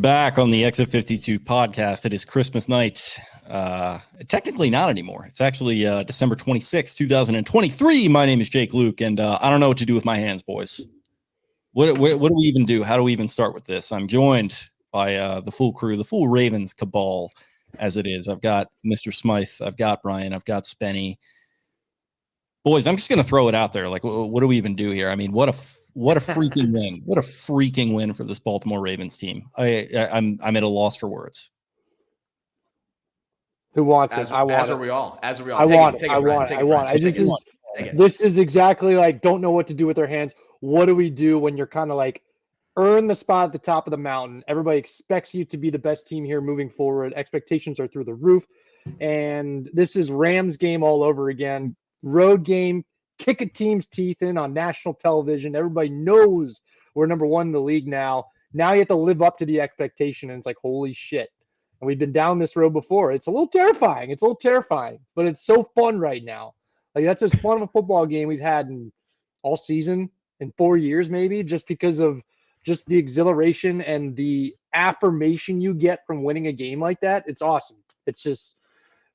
back on the Exit 52 podcast. It is Christmas night. Technically not anymore. It's actually December 26, 2023. My name is Jake Luke, and I don't know what to do with my hands, boys. What do we even do? How do we even start with this? I'm joined by the full crew, the full Ravens cabal, as it is. I've got Mr. Smythe. I've got Brian. I've got Spenny. Boys, I'm just going to throw it out there. Like, what do we even do here? I mean, what a freaking win. What a freaking win for this Baltimore Ravens team. I'm at a loss for words. Who wants it? I want it. As are we all. I want it. This is exactly like, don't know what to do with their hands. What do we do when you're kind of like earn the spot at the top of the mountain? Everybody expects you to be the best team here moving forward. Expectations are through the roof. And this is Rams game all over again. Road game, kick a team's teeth in on national television. Everybody knows we're number one in the league now. Now you have to live up to the expectation, and it's like, holy shit. And we've been down this road before. It's a little terrifying. But it's so fun right now. Like, that's as fun of a football game we've had in all season, in 4 years maybe, just because of just the exhilaration and the affirmation you get from winning a game like that. It's awesome. It's just,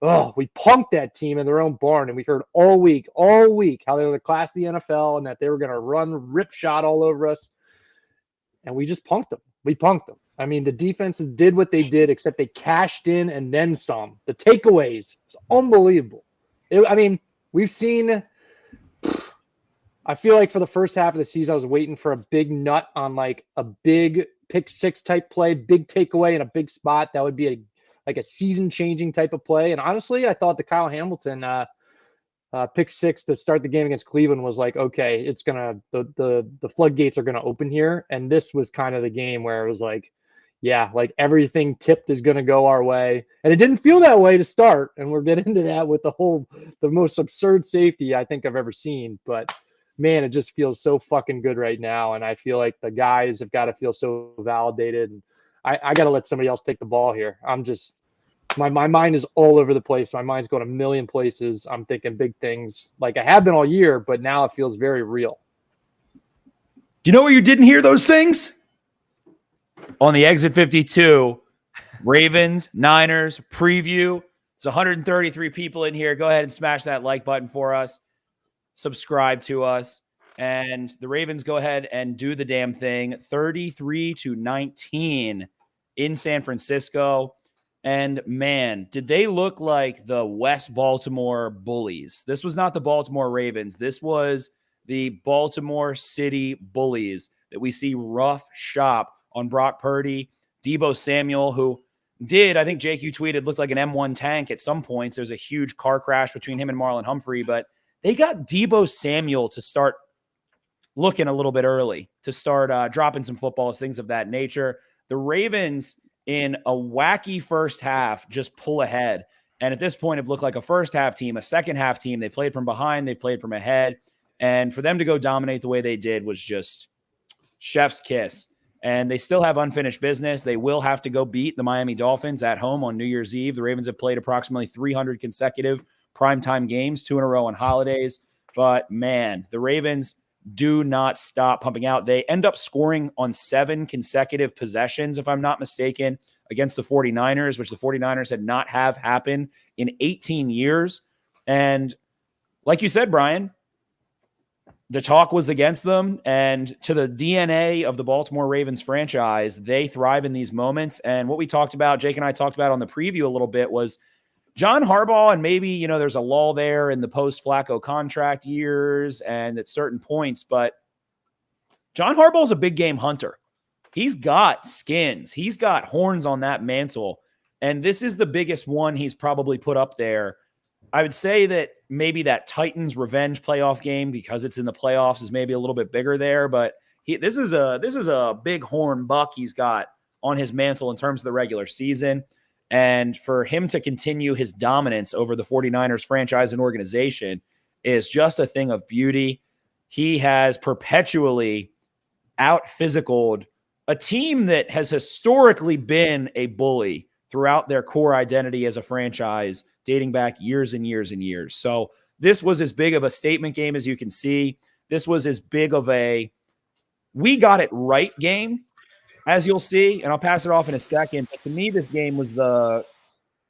we punked that team in their own barn, and we heard all week how they were the class of the NFL and that they were going to run rip shot all over us. And we just punked them. I mean, the defenses did what they did, except they cashed in and then some. The takeaways, it's unbelievable. We've seen, I feel like for the first half of the season, I was waiting for a big nut on like a big pick six type play, big takeaway in a big spot. That would be like a season-changing type of play. And honestly, I thought the Kyle Hamilton pick six to start the game against Cleveland was like, okay, it's gonna the floodgates are gonna open here. And this was kind of the game where it was like, yeah, like everything tipped is gonna go our way. And it didn't feel that way to start. And we'll get into that with the most absurd safety I think I've ever seen. But man, it just feels so fucking good right now. And I feel like the guys have got to feel so validated. And I got to let somebody else take the ball here. I'm just, my mind is all over the place. My mind's going a million places. I'm thinking big things like I have been all year, but now it feels very real. You know where you didn't hear those things? On the Exit 52, Ravens, Niners, preview. There's 133 people in here. Go ahead and smash that like button for us. Subscribe to us. And the Ravens go ahead and do the damn thing. 33-19 in San Francisco. And man, did they look like the West Baltimore Bullies. This was not the Baltimore Ravens. This was the Baltimore City Bullies that we see rough shop on Brock Purdy. Deebo Samuel, who did, I think Jake, you tweeted, looked like an M1 tank at some points. There's a huge car crash between him and Marlon Humphrey, but they got Deebo Samuel to start looking a little bit early, to start dropping some footballs, things of that nature. The Ravens, in a wacky first half, just pull ahead. And at this point, have looked like a first half team, a second half team. They played from behind. They played from ahead. And for them to go dominate the way they did was just chef's kiss. And they still have unfinished business. They will have to go beat the Miami Dolphins at home on New Year's Eve. The Ravens have played approximately 300 consecutive primetime games, 2 in a row on holidays. But man, the Ravens do not stop pumping out. They end up scoring on 7 consecutive possessions, if I'm not mistaken, against the 49ers, which the 49ers had not have happened in 18 years. And like you said, Brian, the talk was against them. And to the DNA of the Baltimore Ravens franchise, they thrive in these moments. And what we talked about, Jake and I talked about on the preview a little bit, was John Harbaugh, and maybe, there's a lull there in the post-Flacco contract years and at certain points, but John Harbaugh is a big game hunter. He's got skins. He's got horns on that mantle, and this is the biggest one he's probably put up there. I would say that maybe that Titans revenge playoff game, because it's in the playoffs, is maybe a little bit bigger there, but this is a big horn buck he's got on his mantle in terms of the regular season. And for him to continue his dominance over the 49ers franchise and organization is just a thing of beauty. He has perpetually out-physicaled a team that has historically been a bully throughout their core identity as a franchise, dating back years and years and years. So this was as big of a statement game as you can see. This was as big of a we got it right game as you'll see, and I'll pass it off in a second, but to me, this game was the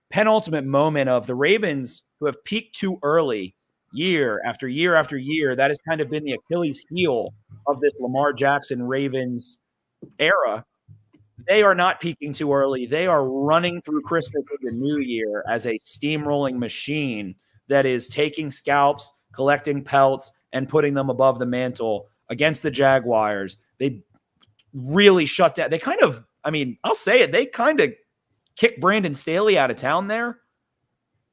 penultimate moment of the Ravens, who have peaked too early year after year after year. That has kind of been the Achilles heel of this Lamar Jackson Ravens era. They are not peaking too early. They are running through Christmas and the New Year as a steamrolling machine that is taking scalps, collecting pelts, and putting them above the mantle against the Jaguars. They really shut down. They kind of, I mean, I'll say it, they kind of kicked Brandon Staley out of town there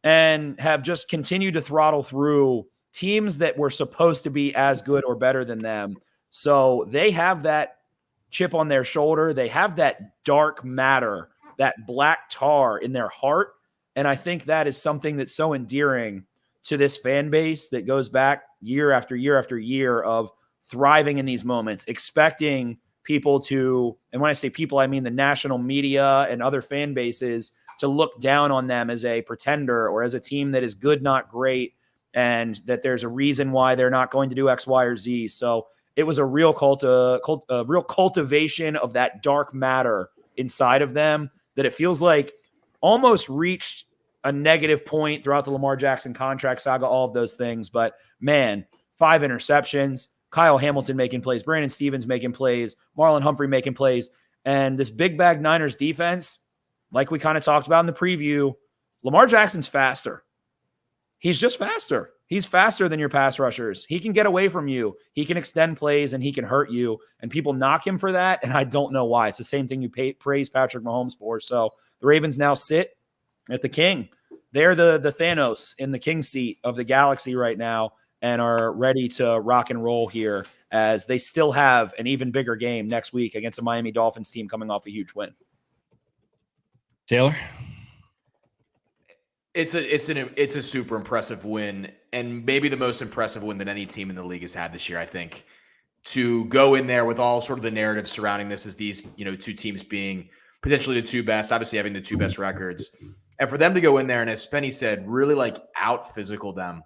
and have just continued to throttle through teams that were supposed to be as good or better than them. So they have that chip on their shoulder. They have that dark matter, that black tar in their heart. And I think that is something that's so endearing to this fan base that goes back year after year after year of thriving in these moments, expecting people to, and when I say people, I mean the national media and other fan bases, to look down on them as a pretender or as a team that is good, not great, and that there's a reason why they're not going to do X, Y, or Z. So it was a real real cultivation of that dark matter inside of them that it feels like almost reached a negative point throughout the Lamar Jackson contract saga, all of those things. But man, 5 interceptions, Kyle Hamilton making plays, Brandon Stevens making plays, Marlon Humphrey making plays, and this big bag Niners defense, like we kind of talked about in the preview, Lamar Jackson's faster. He's just faster. He's faster than your pass rushers. He can get away from you. He can extend plays and he can hurt you. And people knock him for that. And I don't know why. It's the same thing you praise Patrick Mahomes for. So the Ravens now sit at the king. They're the Thanos in the king seat of the galaxy right now and are ready to rock and roll here as they still have an even bigger game next week against a Miami Dolphins team coming off a huge win. Taylor? It's a super impressive win, and maybe the most impressive win that any team in the league has had this year, I think. To go in there with all sort of the narrative surrounding this as these, two teams being potentially the two best, obviously having the two best records. And for them to go in there and, as Spenny said, really out physical them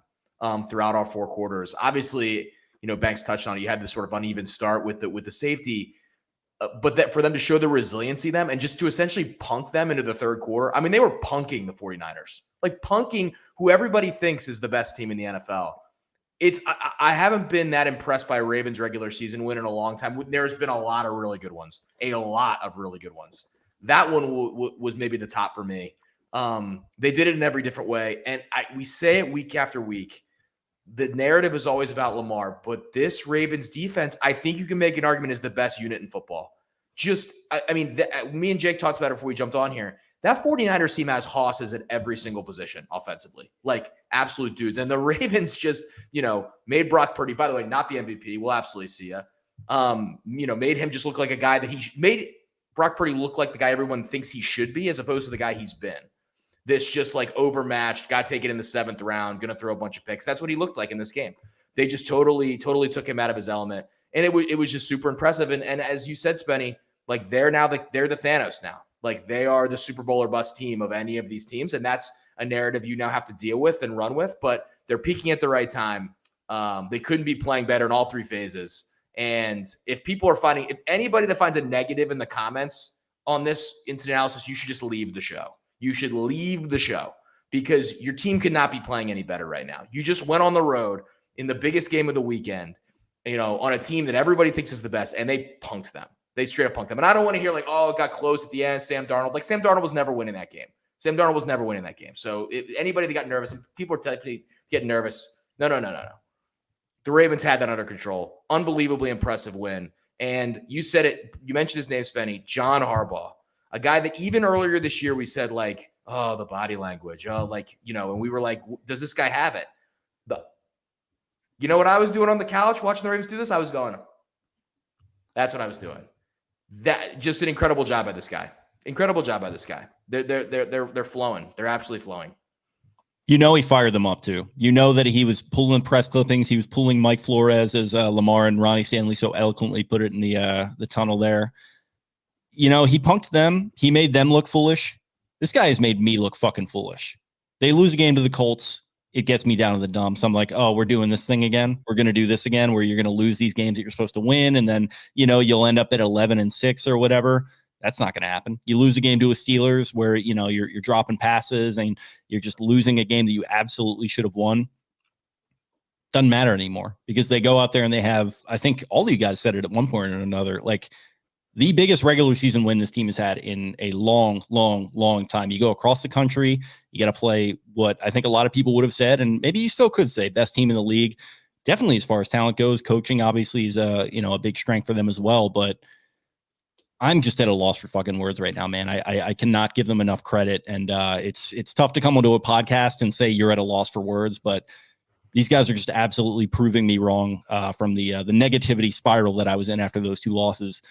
throughout all 4 quarters. Obviously, Banks touched on it. You had this sort of uneven start with the safety. But that for them to show the resiliency them and just to essentially punk them into the third quarter. I mean, they were punking the 49ers, punking who everybody thinks is the best team in the NFL. I haven't been that impressed by a Ravens regular season win in a long time. There's been a lot of really good ones, That one was maybe the top for me. They did it in every different way. And we say it week after week. The narrative is always about Lamar, but this Ravens defense, I think you can make an argument, is the best unit in football. Me and Jake talked about it before we jumped on here. That 49ers team has hosses at every single position offensively, absolute dudes. And the Ravens just, made Brock Purdy, by the way, not the MVP. We'll absolutely see ya. Made him just look like a guy that made Brock Purdy look like the guy everyone thinks he should be, as opposed to the guy he's been. This just overmatched, got taken in the 7th round, going to throw a bunch of picks. That's what he looked like in this game. They just totally took him out of his element. And it was just super impressive. And as you said, Spenny, they're the Thanos now. They are the Super Bowl or bust team of any of these teams. And that's a narrative you now have to deal with and run with. But they're peaking at the right time. They couldn't be playing better in all 3 phases. And if anybody that finds a negative in the comments on this instant analysis, you should just leave the show. You should leave the show because your team could not be playing any better right now. You just went on the road in the biggest game of the weekend, on a team that everybody thinks is the best, and they punked them. They straight up punked them. And I don't want to hear it got close at the end. Sam Darnold. Sam Darnold was never winning that game. So anybody that got nervous, and people are technically getting nervous. No. The Ravens had that under control. Unbelievably impressive win. And you said it. You mentioned his name, Spenny. John Harbaugh. A guy that even earlier this year we said the body language, and we were like, does this guy have it? But you know what I was doing on the couch watching the Ravens do this? I was going, that's what I was doing. That just an incredible job by this guy. They're flowing. They're absolutely flowing. He fired them up too. That he was pulling press clippings. He was pulling Mike Flores, as Lamar and Ronnie Stanley so eloquently put it in the tunnel there. He punked them. He made them look foolish. This guy has made me look fucking foolish. They lose a game to the Colts. it gets me down to the dumps. I'm like, oh, we're doing this thing again. We're going to do this again, where you're going to lose these games that you're supposed to win. And then, you'll end up at 11-6 or whatever. That's not going to happen. You lose a game to a Steelers where, you're dropping passes and you're just losing a game that you absolutely should have won. Doesn't matter anymore because they go out there and they have, I think all of you guys said it at one point or another, like the biggest regular season win this team has had in a long, long, long time. You go across the country, you got to play what I think a lot of people would have said, and maybe you still could say best team in the league. Definitely as far as talent goes, coaching obviously is a big strength for them as well, but I'm just at a loss for fucking words right now, man. I cannot give them enough credit, and it's tough to come onto a podcast and say you're at a loss for words, but these guys are just absolutely proving me wrong from the negativity spiral that I was in after those two losses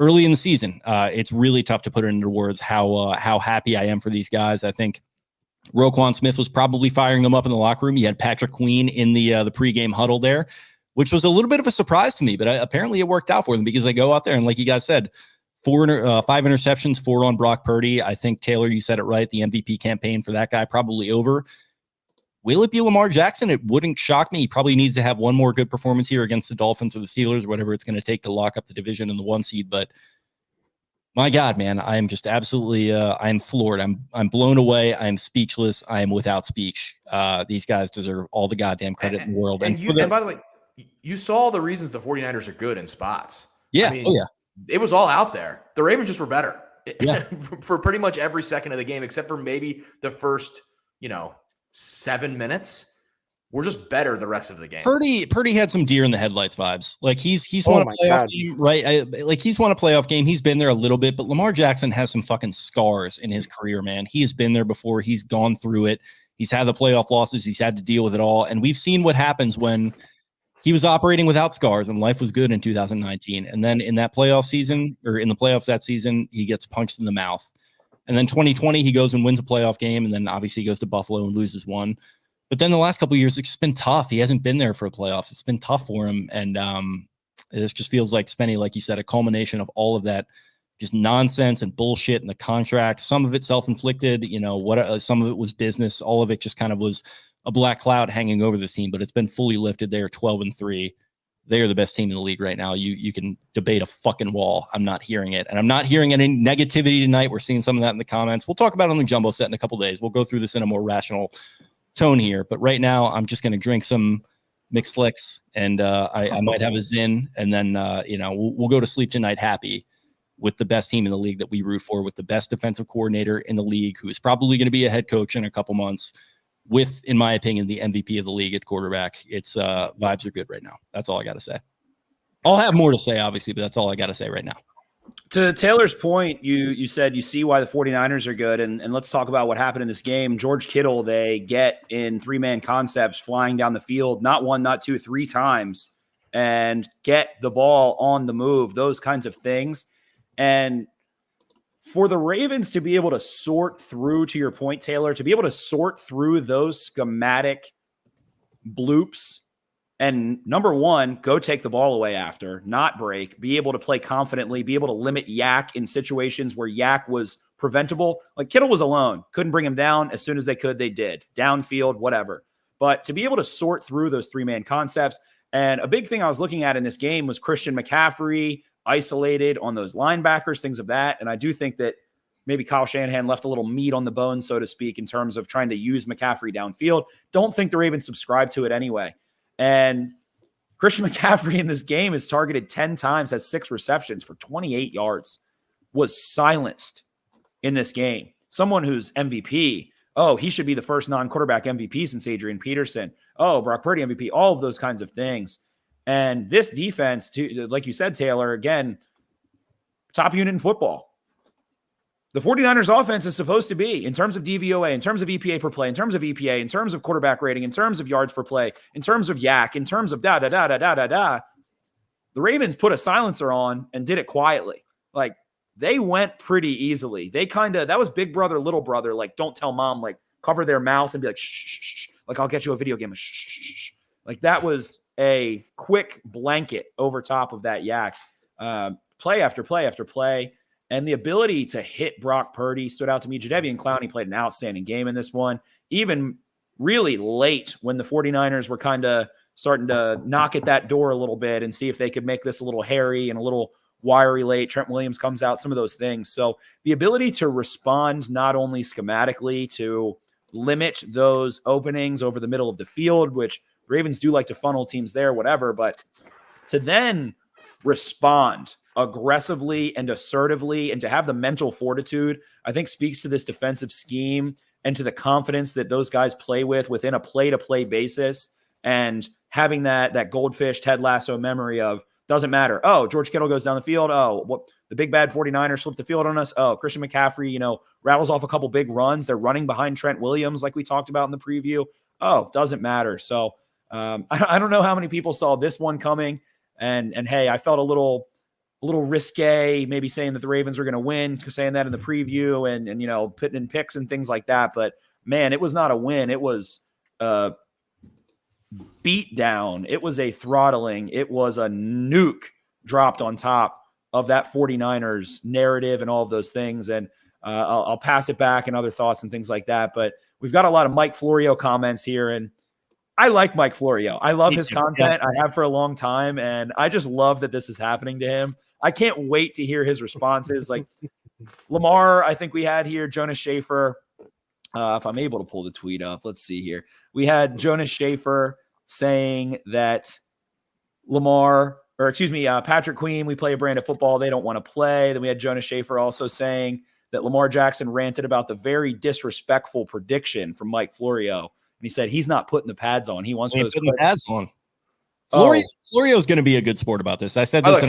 early in the season. It's really tough to put it into words how happy I am for these guys. I think Roquan Smith was probably firing them up in the locker room. You had Patrick Queen in the pregame huddle there, which was a little bit of a surprise to me, but apparently it worked out for them because they go out there and, like you guys said, 5 interceptions, 4 on Brock Purdy. I think, Taylor, you said it right. The MVP campaign for that guy probably over. Will it be Lamar Jackson? It wouldn't shock me. He probably needs to have one more good performance here against the Dolphins or the Steelers, whatever it's going to take to lock up the division in the 1 seed. But my God, man, I am just absolutely, I'm floored. I'm blown away. I'm speechless. I am without speech. These guys deserve all the goddamn credit in the world. And by the way, you saw the reasons the 49ers are good in spots. Yeah. I mean, it was all out there. The Ravens just were better yeah. for pretty much every second of the game, except for maybe the first, 7 minutes. We're just better the rest of the game. Purdy had some deer in the headlights vibes. Like he's won a playoff game, right? He's won a playoff game. He's been there a little bit, but Lamar Jackson has some fucking scars in his career, man. He has been there before. He's gone through it. He's had the playoff losses. He's had to deal with it all. And we've seen what happens when he was operating without scars and life was good in 2019. And then in that playoff season, or in the playoffs that season, he gets punched in the mouth. And then 2020, he goes and wins a playoff game. And then obviously he goes to Buffalo and loses one. But then the last couple of years, it's just been tough. He hasn't been there for the playoffs. It's been tough for him. And this just feels like, Spenny, like you said, a culmination of all of that just nonsense and bullshit in the contract. Some of it self-inflicted, some of it was business. All of it just kind of was a black cloud hanging over this team, but it's been fully lifted. They are 12-3. They are the best team in the league right now. You can debate a fucking wall. I'm not hearing it. And I'm not hearing any negativity tonight. We're seeing some of that in the comments. We'll talk about it on the jumbo set in a couple of days. We'll go through this in a more rational tone here. But right now, I'm just going to drink some mixed licks and I might have a Zin. And then, we'll go to sleep tonight happy with the best team in the league that we root for, with the best defensive coordinator in the league, who is probably going to be a head coach in a couple months, with, in my opinion, the MVP of the league at quarterback. It's vibes are good right now. That's all I got to say. I'll have more to say, obviously, but that's all I got to say right now. To Taylor's point, you said you see why the 49ers are good, and let's talk about what happened in this game. George Kittle, they get in 3-man concepts flying down the field, not one, not two, 3 times, and get the ball on the move, those kinds of things. And for the Ravens to be able to sort through, to your point, Taylor, to be able to sort through those schematic bloops and, number one, go take the ball away after, not break, be able to play confidently, be able to limit Yak in situations where Yak was preventable. Like Kittle was alone, couldn't bring him down. As soon as they could, they did. Downfield, whatever. But to be able to sort through those 3-man concepts, and a big thing I was looking at in this game was Christian McCaffrey isolated on those linebackers, things of that. And I do think that maybe Kyle Shanahan left a little meat on the bone, so to speak, in terms of trying to use McCaffrey downfield. Don't think the Ravens subscribe to it anyway. And Christian McCaffrey in this game is targeted 10 times, has 6 receptions for 28 yards, was silenced in this game. Someone who's MVP, he should be the first non-quarterback MVP since Adrian Peterson. Brock Purdy MVP, all of those kinds of things. And this defense, like you said, Taylor, again, top unit in football. The 49ers offense is supposed to be, in terms of DVOA, in terms of EPA per play, in terms of EPA, in terms of quarterback rating, in terms of yards per play, in terms of yak, in terms of The Ravens put a silencer on and did it quietly. Like, they went pretty easily. They that was big brother, little brother, like, don't tell mom, like, cover their mouth and be like, shh. Like, I'll get you a video game. Shh. Like, that was a quick blanket over top of that yak. Play after play after play. And the ability to hit Brock Purdy stood out to me. Jadeveon Clowney played an outstanding game in this one. Even really late when the 49ers were kind of starting to knock at that door a little bit and see if they could make this a little hairy and a little wiry late. Trent Williams comes out, some of those things. So the ability to respond not only schematically to limit those openings over the middle of the field, which Ravens do like to funnel teams there, whatever, but to then respond aggressively and assertively and to have the mental fortitude, I think speaks to this defensive scheme and to the confidence that those guys play with within a play-to-play basis, and having that goldfish Ted Lasso memory of doesn't matter. Oh, George Kittle goes down the field. Oh, what the big bad 49ers flip the field on us. Oh, Christian McCaffrey, rattles off a couple big runs. They're running behind Trent Williams like we talked about in the preview. Oh, doesn't matter. So I don't know how many people saw this one coming. And hey, I felt a little risque, maybe saying that the Ravens were going to win, saying that in the preview and putting in picks and things like that. But man, it was not a win. It was a beat down. It was a throttling. It was a nuke dropped on top of that 49ers narrative and all of those things. And I'll pass it back and other thoughts and things like that. But we've got a lot of Mike Florio comments here, and I like Mike Florio. I love his content. I have for a long time, and I just love that this is happening to him. I can't wait to hear his responses. Like Lamar, I think we had here Jonas Schaefer. If I'm able to pull the tweet up, let's see here. We had Jonas Schaefer saying that Patrick Queen, we play a brand of football they don't want to play. Then we had Jonas Schaefer also saying that Lamar Jackson ranted about the very disrespectful prediction from Mike Florio. And he said he's not putting the pads on. He wants those pads on. Florio's going to be a good sport about this. I said this.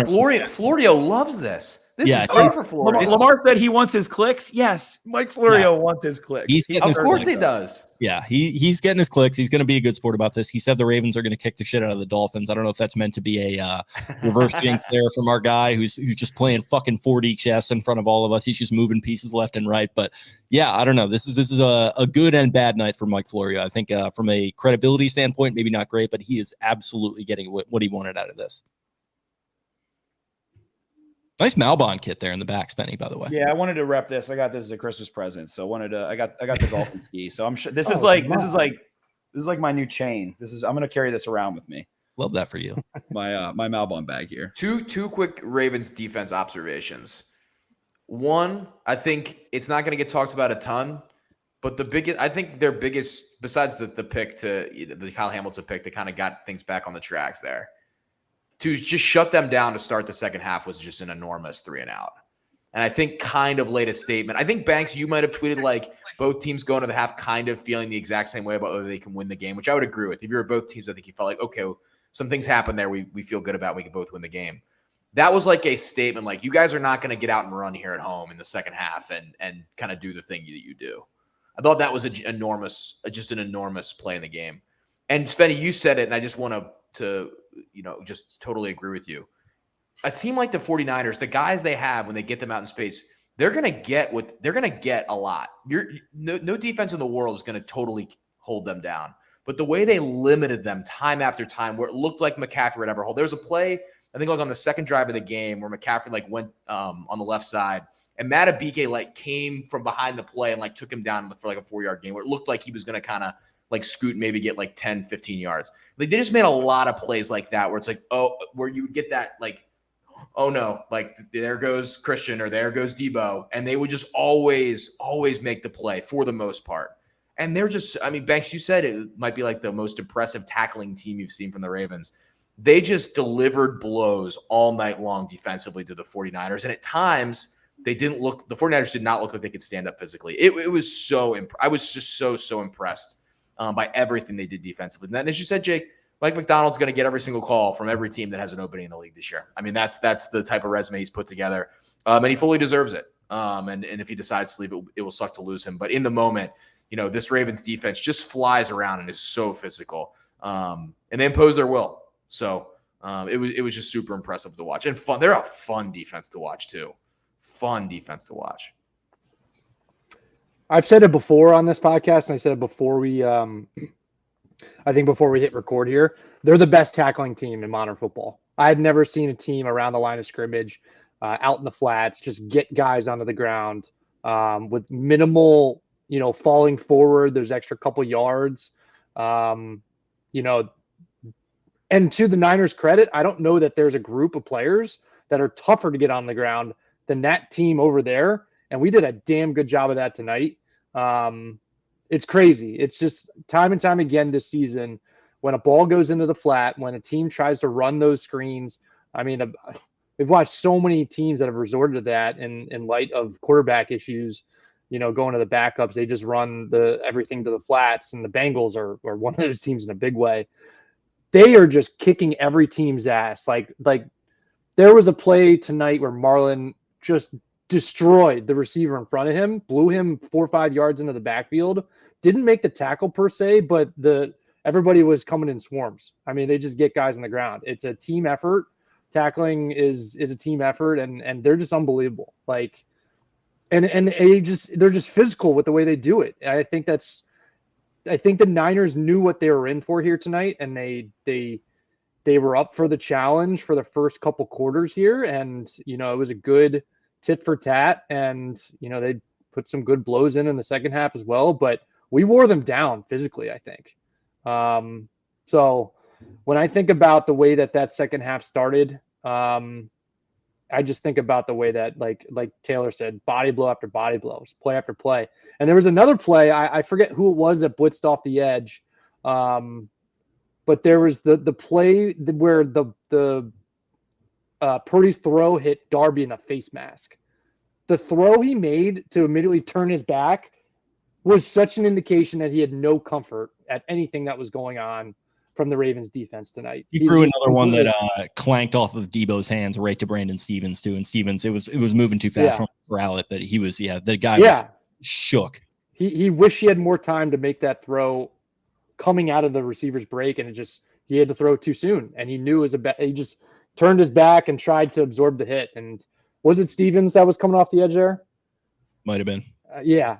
Florio loves this. This is great for Florio. Lamar said he wants his clicks. Yes, Mike Florio wants his clicks. Of course he does. Yeah, he's getting his clicks. He's going to be a good sport about this. He said the Ravens are going to kick the shit out of the Dolphins. I don't know if that's meant to be a reverse jinx there from our guy who's just playing fucking 4D chess in front of all of us. He's just moving pieces left and right. But yeah, I don't know. This is a good and bad night for Mike Florio. I think from a credibility standpoint, maybe not great, but he is absolutely getting what he wanted out of this. Nice Malbon kit there in the back, Spenny, by the way. Yeah, I wanted to rep this. I got this as a Christmas present, so I got the Dolphin ski. So I'm sure this is like my new chain. I'm gonna carry this around with me. Love that for you. My Malbon bag here. Two quick Ravens defense observations. One, I think it's not gonna get talked about a ton, but I think their biggest, besides the pick the Kyle Hamilton pick that kind of got things back on the tracks there, to just shut them down to start the second half was just an enormous 3-and-out. And I think kind of laid a statement. I think, Banks, you might have tweeted like both teams going to the half kind of feeling the exact same way about whether they can win the game, which I would agree with. If you were both teams, I think you felt like, okay, some things happen there we feel good about. We can both win the game. That was like a statement like, you guys are not going to get out and run here at home in the second half and kind of do the thing that you do. I thought that was an enormous play in the game. And Spenny, you said it, and I just want to just totally agree with you. A team like the 49ers, the guys they have when they get them out in space, they're going to get a lot. No defense in the world is going to totally hold them down. But the way they limited them time after time, where it looked like McCaffrey would ever hold. There's a play, I think, like on the second drive of the game where McCaffrey went on the left side, and Matabike came from behind the play and took him down for a 4-yard gain, where it looked like he was going to kind of scoot, maybe get 10, 15 yards. They just made a lot of plays like that where it's where you would get that oh no, there goes Christian or there goes Debo. And they would just always make the play for the most part. And they're just, Banks, you said it might be the most impressive tackling team you've seen from the Ravens. They just delivered blows all night long defensively to the 49ers. And at times the 49ers did not look like they could stand up physically. It was I was just so impressed by everything they did defensively. And then, as you said, Jake, Mike Macdonald's going to get every single call from every team that has an opening in the league this year. That's the type of resume he's put together, and he fully deserves it. And if he decides to leave, it will suck to lose him. But in the moment, this Ravens defense just flies around and is so physical, and they impose their will. So it was just super impressive to watch and fun. They're a fun defense to watch too. Fun defense to watch. I've said it before on this podcast, and I said it before we before we hit record here. They're the best tackling team in modern football. I've never seen a team around the line of scrimmage, out in the flats, just get guys onto the ground with minimal, falling forward. There's extra couple yards You know, and to the Niners' credit, I don't know that there's a group of players that are tougher to get on the ground than that team over there. And we did a damn good job of that tonight. It's crazy. It's just time and time again this season, when a ball goes into the flat, when a team tries to run those screens. I mean, we've watched so many teams that have resorted to that in light of quarterback issues, you know, going to the backups. They just run everything to the flats, and the Bengals are one of those teams in a big way. They are just kicking every team's ass. Like there was a play tonight where Marlon just destroyed the receiver in front of him, blew him 4 or 5 yards into the backfield. Didn't make the tackle per se, but everybody was coming in swarms. I mean, they just get guys on the ground. It's a team effort. Tackling is a team effort, and they're just unbelievable. Like, and they're just physical with the way they do it. I think the Niners knew what they were in for here tonight, and they were up for the challenge for the first couple quarters here, and you know, it was a good tit for tat, and you know, they put some good blows in the second half as well, but we wore them down physically, I think. So when I think about the way that second half started, I just think about the way that, like Taylor said, body blow after body blow, play after play. And there was another play, I forget who it was that blitzed off the edge, but there was the play where the Purdy's throw hit Darby in a face mask. The throw he made to immediately turn his back was such an indication that he had no comfort at anything that was going on from the Ravens defense tonight. He threw another one that clanked off of Debo's hands right to Brandon Stevens too. And Stevens, it was moving too fast from corral it, but he was, the guy was shook. He wished he had more time to make that throw coming out of the receiver's break, and he had to throw too soon. And he knew he just turned his back and tried to absorb the hit. And was it Stevens that was coming off the edge there? Might have been.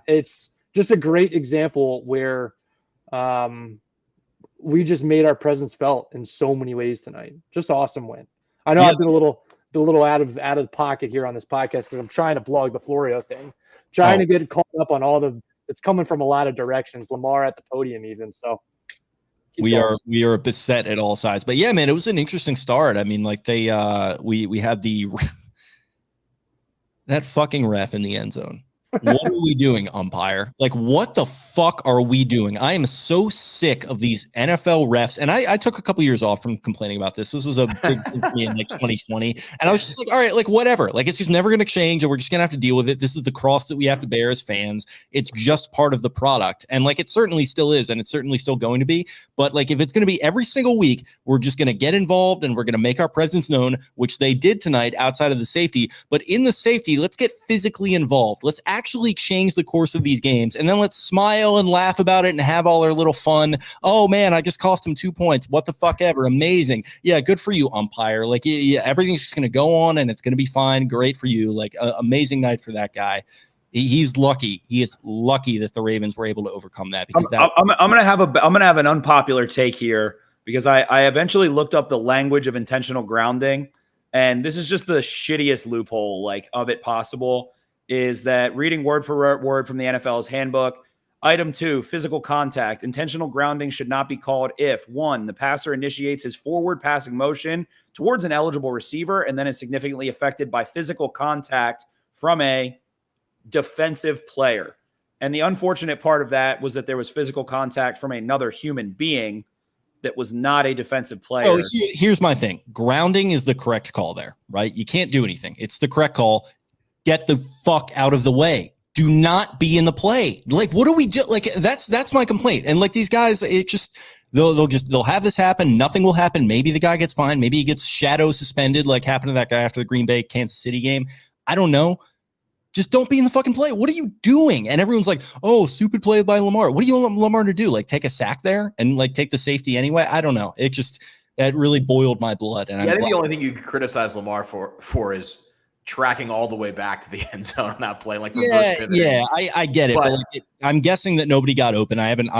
It's just a great example where we just made our presence felt in so many ways tonight. Just awesome win. I know I've been a little out of the pocket here on this podcast because I'm trying to blog the Florio thing, trying to get caught up on it's coming from a lot of directions. Lamar at the podium even. So we are beset at all sides. But yeah, man, it was an interesting start. I mean, like we had that fucking ref in the end zone. What are we doing, umpire? Like, what the fuck are we doing? I am so sick of these NFL refs. And I took a couple years off from complaining about this. This was a big thing for me in like 2020. And I was just like, all right, like whatever. Like, it's just never going to change, and we're just going to have to deal with it. This is the cross that we have to bear as fans. It's just part of the product. And like, it certainly still is, and it's certainly still going to be. But like, if it's going to be every single week, we're just going to get involved and we're going to make our presence known, which they did tonight outside of the safety. But in the safety, let's get physically involved. Let's actually change the course of these games, and then let's smile and laugh about it and have all our little fun. Oh man, I just cost him 2 points. What the fuck ever. Amazing. Yeah, good for you, umpire. Like, yeah, everything's just going to go on and it's going to be fine. Great for you. Like, amazing night for that guy. He's lucky. He is lucky that the Ravens were able to overcome that. Because I'm gonna have an unpopular take here, because I eventually looked up the language of intentional grounding, and this is just the shittiest loophole like of it possible. Is that reading word for word from the NFL's handbook. Item 2, physical contact. Intentional grounding should not be called if 1, the passer initiates his forward passing motion towards an eligible receiver and then is significantly affected by physical contact from a defensive player. And the unfortunate part of that was that there was physical contact from another human being that was not a defensive player. So here's my thing. Grounding is the correct call there, right? You can't do anything. It's the correct call. Get the fuck out of the way. Do not be in the play. Like, what do we do? Like, that's my complaint. And like, these guys, it just, they'll have this happen. Nothing will happen. Maybe the guy gets fined. Maybe he gets shadow suspended, like happened to that guy after the Green Bay Kansas City game. I don't know. Just don't be in the fucking play. What are you doing? And everyone's like, oh, stupid play by Lamar. What do you want Lamar to do? Like, take a sack there and like take the safety anyway? I don't know. It really boiled my blood. And I think the only thing you could criticize Lamar for is tracking all the way back to the end zone on that play, like I get it, but like I'm guessing that nobody got open. I haven't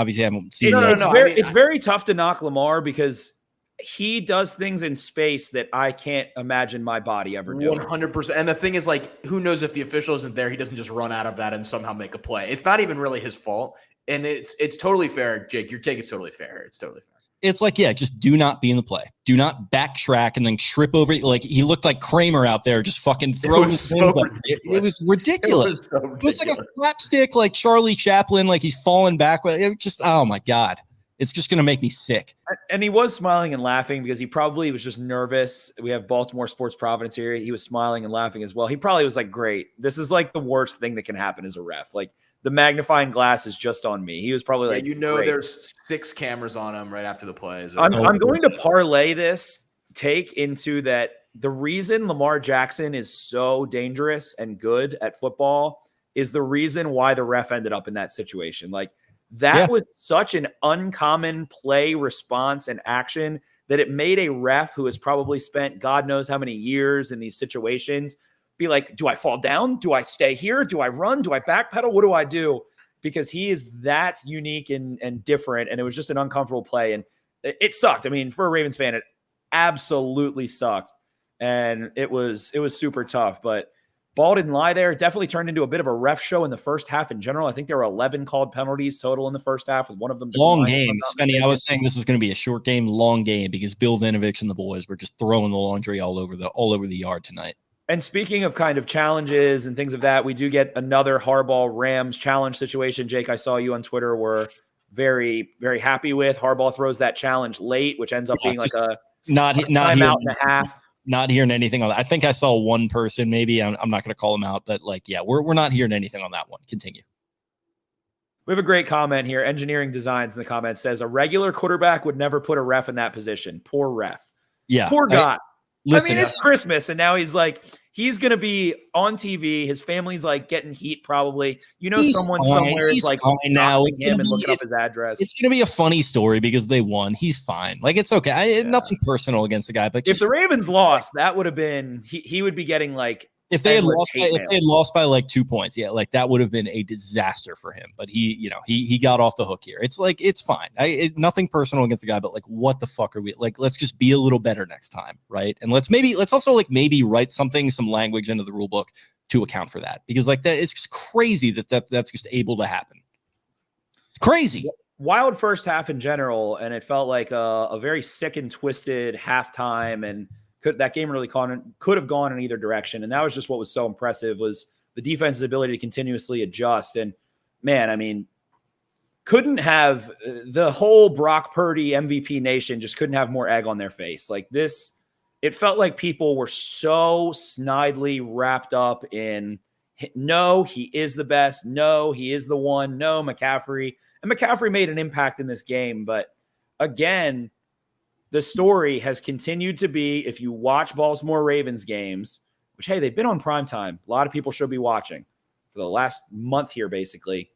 seen. It's very tough to knock Lamar because he does things in space that I can't imagine my body ever doing. 100%. And the thing is, like, who knows if the official isn't there, he doesn't just run out of that and somehow make a play. It's not even really his fault. And it's totally fair, Jake. Your take is totally fair. It's totally fair. It's like, yeah, just do not be in the play. Do not backtrack and then trip over. Like he looked like Kramer out there, just fucking throwing. It was ridiculous. It was like a slapstick, like Charlie Chaplin, like he's falling back. It just, oh my God. It's just going to make me sick. And he was smiling and laughing because he probably was just nervous. We have Baltimore Sports Providence here. He was smiling and laughing as well. He probably was like, great. This is like the worst thing that can happen as a ref. Like the magnifying glass is just on me. He was probably like, great. There's 6 cameras on him right after the plays. I'm going to parlay this take into that. The reason Lamar Jackson is so dangerous and good at football is the reason why the ref ended up in that situation. Like, that was such an uncommon play response and action that it made a ref who has probably spent God knows how many years in these situations be like, do I fall down? Do I stay here? Do I run? Do I backpedal? What do I do? Because he is that unique and different. And it was just an uncomfortable play. And it sucked. I mean, for a Ravens fan, it absolutely sucked. And it was super tough. But Ball didn't lie there. It definitely turned into a bit of a ref show in the first half in general. I think there were 11 called penalties total in the first half, with one of them long game. Spenny, I was saying this was going to be a short game, long game, because Bill Vinovich and the boys were just throwing the laundry all over the yard tonight. And speaking of kind of challenges and things of that, we do get another Harbaugh Rams challenge situation. Jake, I saw you on Twitter were very, very happy with. Harbaugh throws that challenge late, which ends up being like a timeout and a half. Not hearing anything on that. I think I saw one person, maybe I'm not going to call him out, but like, yeah, we're not hearing anything on that one. Continue. We have a great comment here. Engineering Designs in the comments says a regular quarterback would never put a ref in that position. Poor ref. Yeah. Poor guy. Listen, it's Christmas, and now he's going to be on TV. His family's like getting heat, probably. Someone somewhere is like now him and looking up his address. It's going to be a funny story because they won. He's fine. Like, it's okay. Nothing personal against the guy, but if the Ravens lost, that would have been he would be getting like. If they had lost by like 2 points, yeah, like that would have been a disaster for him. But he got off the hook here. It's like, it's fine. Nothing personal against the guy, but like, what the fuck are we like? Let's just be a little better next time, right? And let's also like maybe write some language into the rule book to account for that, because like that it's just crazy that's just able to happen. It's crazy. Wild first half in general, and it felt like a very sick and twisted halftime, and that game really could have gone in either direction. And that was just what was so impressive, was the defense's ability to continuously adjust. And man, I mean, couldn't have the whole Brock Purdy MVP nation just couldn't have more egg on their face. Like this, it felt like people were so snidely wrapped up in, no, he is the best. No, he is the one. No, McCaffrey. And McCaffrey made an impact in this game. But again, the story has continued to be, if you watch Baltimore Ravens games, which, hey, they've been on primetime. A lot of people should be watching for the last month here, basically.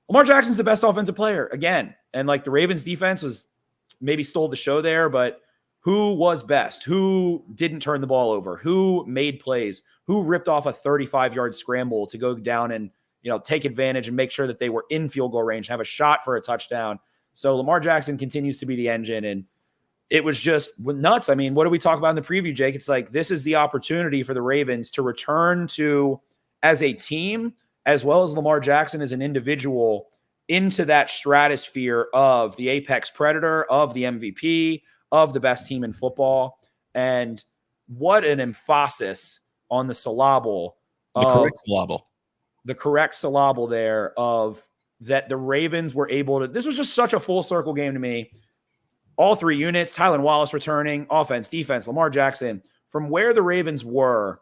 Lamar Jackson's the best offensive player again. And like the Ravens defense was maybe stole the show there, but who was best? Who didn't turn the ball over? Who made plays? Who ripped off a 35-yard scramble to go down and, take advantage and make sure that they were in field goal range and have a shot for a touchdown? So Lamar Jackson continues to be the engine, and it was just nuts. I mean, what do we talk about in the preview, Jake? It's like, this is the opportunity for the Ravens to return to, as a team, as well as Lamar Jackson as an individual, into that stratosphere of the apex predator, of the MVP, of the best team in football. And what an emphasis on the syllable. The correct syllable there of that the Ravens were able to, this was just such a full circle game to me. All three units, Tylan Wallace returning, offense, defense, Lamar Jackson, from where the Ravens were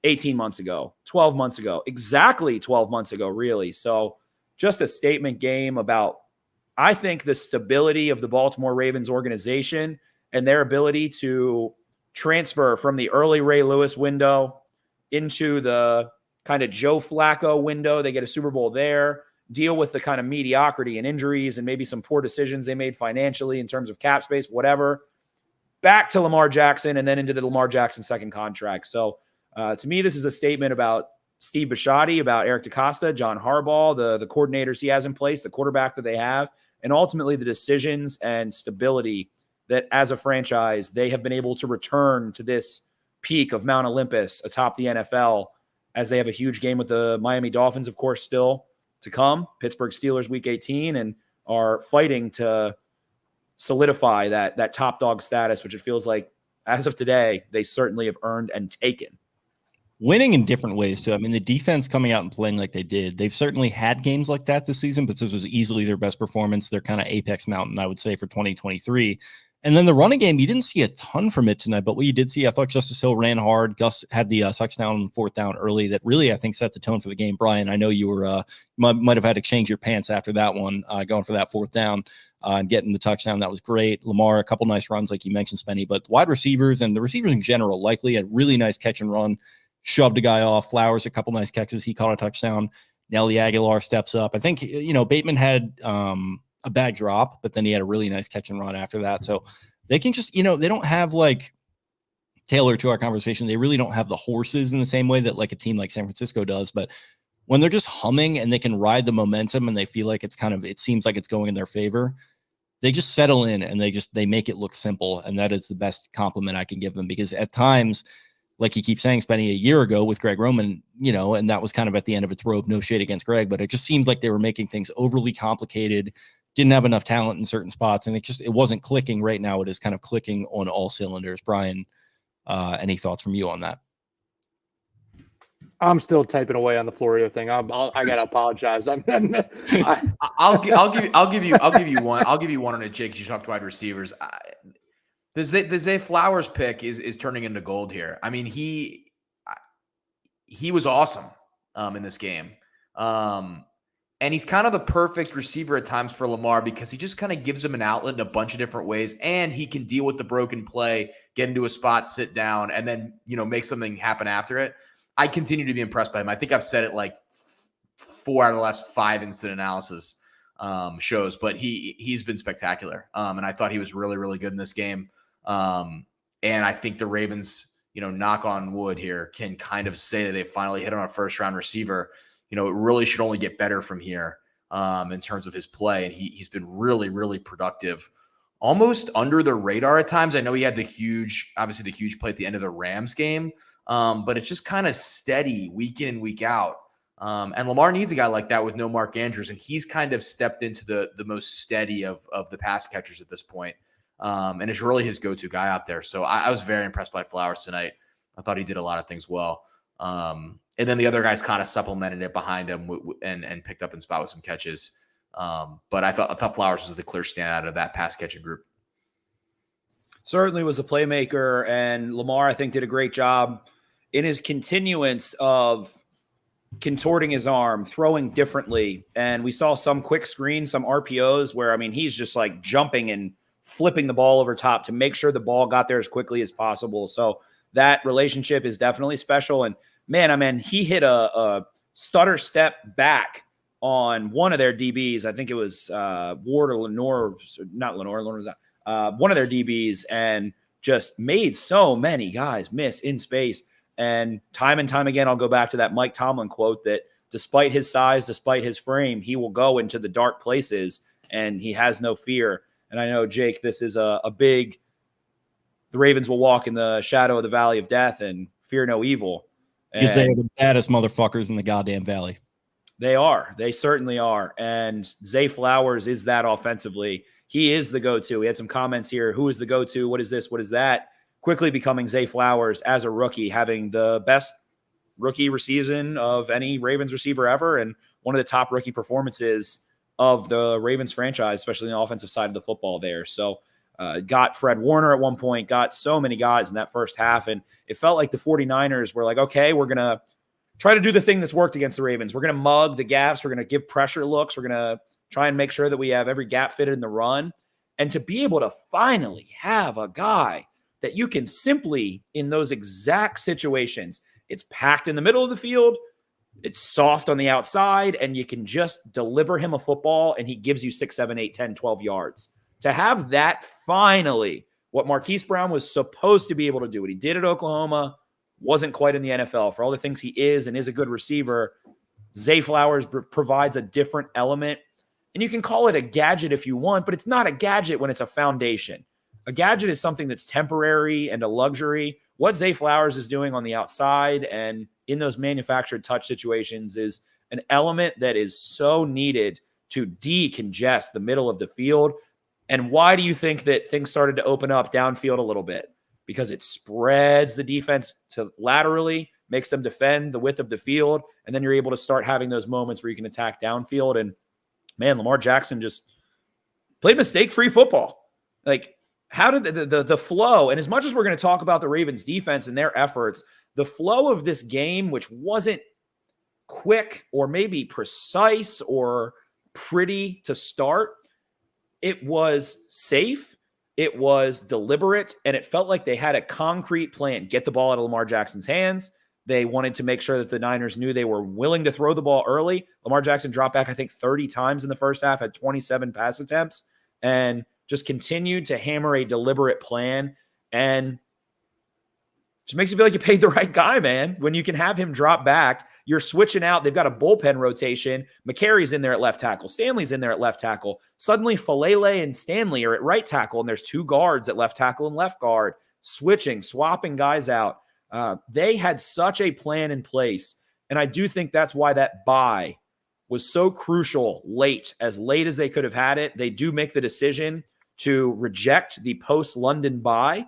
18 months ago, 12 months ago, exactly 12 months ago, really. So just a statement game about, I think, the stability of the Baltimore Ravens organization and their ability to transfer from the early Ray Lewis window into the kind of Joe Flacco window. They get a Super Bowl there. Deal with the kind of mediocrity and injuries and maybe some poor decisions they made financially in terms of cap space, whatever, back to Lamar Jackson and then into the Lamar Jackson second contract. So to me, this is a statement about Steve Bisciotti, about Eric DeCosta, John Harbaugh, the coordinators he has in place, the quarterback that they have, and ultimately the decisions and stability that as a franchise, they have been able to return to this peak of Mount Olympus atop the NFL, as they have a huge game with the Miami Dolphins, of course, still. to come. Pittsburgh Steelers week 18, and are fighting to solidify that top dog status, which it feels like as of today, they certainly have earned and taken. Winning in different ways too. I mean, the defense coming out and playing like they did, they've certainly had games like that this season, but this was easily their best performance. They're kind of apex mountain, I would say, for 2023. And then the running game, you didn't see a ton from it tonight, but what you did see, I thought Justice Hill ran hard. Gus had the touchdown on 4th down early that really, I think, set the tone for the game. Brian, I know you were might have had to change your pants after that one, going for that 4th down and getting the touchdown. That was great. Lamar, a couple nice runs, like you mentioned, Spenny, but wide receivers and the receivers in general, likely a really nice catch and run, shoved a guy off. Flowers, a couple nice catches. He caught a touchdown. Nelly Aguilar steps up. I think, Bateman had a bad drop, but then he had a really nice catch and run after that. So they can just, they don't have, like, Taylor, to our conversation, they really don't have the horses in the same way that like a team like San Francisco does. But when they're just humming and they can ride the momentum and they feel like it seems like it's going in their favor, they just settle in and they make it look simple. And that is the best compliment I can give them, because at times, like you keep saying, Spenny, a year ago with Greg Roman, and that was kind of at the end of its rope. No shade against Greg, but it just seemed like they were making things overly complicated, didn't have enough talent in certain spots, and it wasn't clicking. Right now, it is kind of clicking on all cylinders. Brian, any thoughts from you on that? I'm still typing away on the Florio thing. I gotta apologize. I'll give you one. I'll give you one on it, Jake. You talked wide receivers. The Zay Flowers pick is turning into gold here. I mean, he was awesome in this game. And he's kind of the perfect receiver at times for Lamar, because he just kind of gives him an outlet in a bunch of different ways, and he can deal with the broken play, get into a spot, sit down, and then, make something happen after it. I continue to be impressed by him. I think I've said it like 4 out of the last 5 instant analysis shows, but he's been spectacular. And I thought he was really, really good in this game. And I think the Ravens, knock on wood here, can kind of say that they finally hit on a first-round receiver. It really should only get better from here in terms of his play. And he's been really, really productive, almost under the radar at times. I know he had the huge play at the end of the Rams game, but it's just kind of steady week in and week out. And Lamar needs a guy like that with no Mark Andrews, and he's kind of stepped into the most steady of the pass catchers at this point. And it's really his go-to guy out there. So I was very impressed by Flowers tonight. I thought he did a lot of things well. And then the other guys kind of supplemented it behind him and picked up in spot with some catches. But I thought Flowers was the clear standout of that pass catching group. Certainly was a playmaker, and Lamar, I think, did a great job in his continuance of contorting his arm, throwing differently. And we saw some quick screens, some RPOs where, he's just like jumping and flipping the ball over top to make sure the ball got there as quickly as possible. So that relationship is definitely special. And man, he hit a stutter step back on one of their DBs. I think it was Ward or Lenore, not Lenore. Lenore was one of their DBs, and just made so many guys miss in space. And time again, I'll go back to that Mike Tomlin quote that despite his size, despite his frame, he will go into the dark places and he has no fear. And I know, Jake, this is a big, the Ravens will walk in the shadow of the valley of death and fear no evil. Because they are the baddest motherfuckers in the goddamn valley. They are. They certainly are. And Zay Flowers is that offensively. He is the go-to. We had some comments here. Who is the go-to? What is this? What is that? Quickly becoming Zay Flowers as a rookie, having the best rookie season of any Ravens receiver ever, and one of the top rookie performances of the Ravens franchise, especially on the offensive side of the football there. So got Fred Warner at one point, got so many guys in that first half, and it felt like the 49ers were like, okay, we're going to try to do the thing that's worked against the Ravens. We're going to mug the gaps. We're going to give pressure looks. We're going to try and make sure that we have every gap fitted in the run. And to be able to finally have a guy that you can simply, in those exact situations, it's packed in the middle of the field, it's soft on the outside, and you can just deliver him a football and he gives you 6, 7, 8, 10, 12 yards. To have that finally, what Marquise Brown was supposed to be able to do, what he did at Oklahoma, wasn't quite in the NFL. For all the things he is and is a good receiver, Zay Flowers provides a different element. And you can call it a gadget if you want, but it's not a gadget when it's a foundation. A gadget is something that's temporary and a luxury. What Zay Flowers is doing on the outside and in those manufactured touch situations is an element that is so needed to decongest the middle of the field. And why do you think that things started to open up downfield a little bit? Because it spreads the defense to laterally, makes them defend the width of the field, and then you're able to start having those moments where you can attack downfield. And man, Lamar Jackson just played mistake-free football. Like, how did the flow, and as much as we're going to talk about the Ravens defense and their efforts, the flow of this game, which wasn't quick or maybe precise or pretty to start, it was safe, it was deliberate, and it felt like they had a concrete plan. Get the ball out of Lamar Jackson's hands. They wanted to make sure that the Niners knew they were willing to throw the ball early. Lamar Jackson dropped back, I think, 30 times in the first half, had 27 pass attempts, and just continued to hammer a deliberate plan. And just makes you feel like you paid the right guy, man. When you can have him drop back, you're switching out. They've got a bullpen rotation. McCary's in there at left tackle. Stanley's in there at left tackle. Suddenly, Falele and Stanley are at right tackle, and there's two guards at left tackle and left guard, switching, swapping guys out. They had such a plan in place, and I do think that's why that bye was so crucial late as they could have had it. They do make the decision to reject the post-London bye.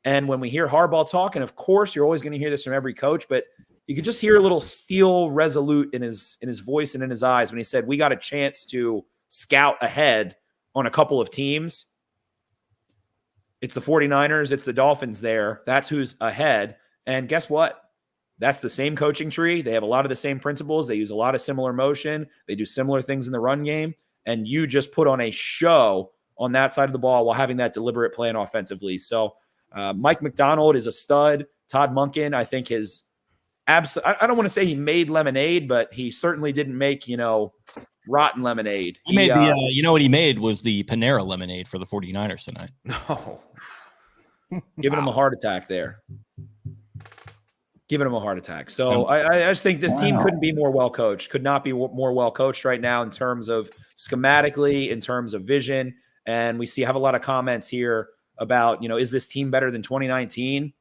And when we hear Harbaugh talk, and of course you're always going to hear this from every coach, but you could just hear a little steel resolute in his voice and in his eyes when he said, we got a chance to scout ahead on a couple of teams. It's the 49ers, it's the Dolphins there. That's who's ahead. And guess what? That's the same coaching tree. They have a lot of the same principles. They use a lot of similar motion. They do similar things in the run game. And you just put on a show on that side of the ball while having that deliberate plan offensively. So Mike McDonald is a stud. Todd Monken, I think, is I don't want to say he made lemonade, but he certainly didn't make, rotten lemonade. He made what he made was the Panera lemonade for the 49ers tonight. No. Giving him a heart attack there. Giving him a heart attack. So I just think this team couldn't be more well coached, could not be more well coached right now in terms of schematically, in terms of vision. And we have a lot of comments here about, is this team better than 2019?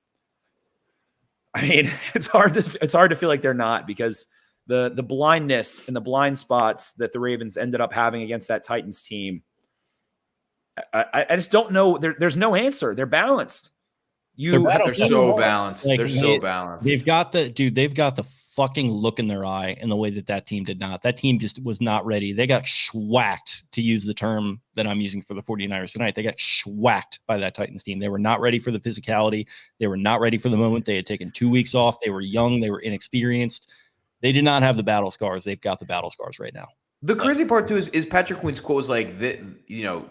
I mean, it's hard to feel like they're not, because the blindness and the blind spots that the Ravens ended up having against that Titans team, I just don't know. There's no answer. They're balanced. They're so balanced. Like, they're so balanced. They've got the fucking look in their eye in the way that team did not. That team just was not ready. They got schwacked, to use the term that I'm using for the 49ers tonight. They got schwacked by that Titans team. They were not ready for the physicality. They were not ready for the moment. They had taken 2 weeks off. They were young. They were inexperienced. They did not have the battle scars. They've got the battle scars right now. The crazy part too is Patrick Queen's quote was like,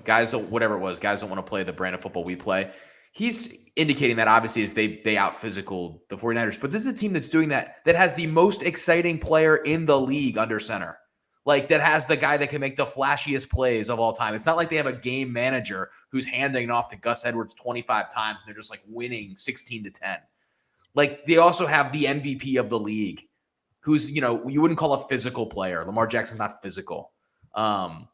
guys don't, whatever it was, guys don't want to play the brand of football we play. He's indicating that obviously is they out physical the 49ers, but this is a team that's doing that has the most exciting player in the league under center. Like, that has the guy that can make the flashiest plays of all time. It's not like they have a game manager who's handing it off to Gus Edwards 25 times and they're just like winning 16-10. Like, they also have the MVP of the league, who's, you wouldn't call a physical player. Lamar Jackson's not physical.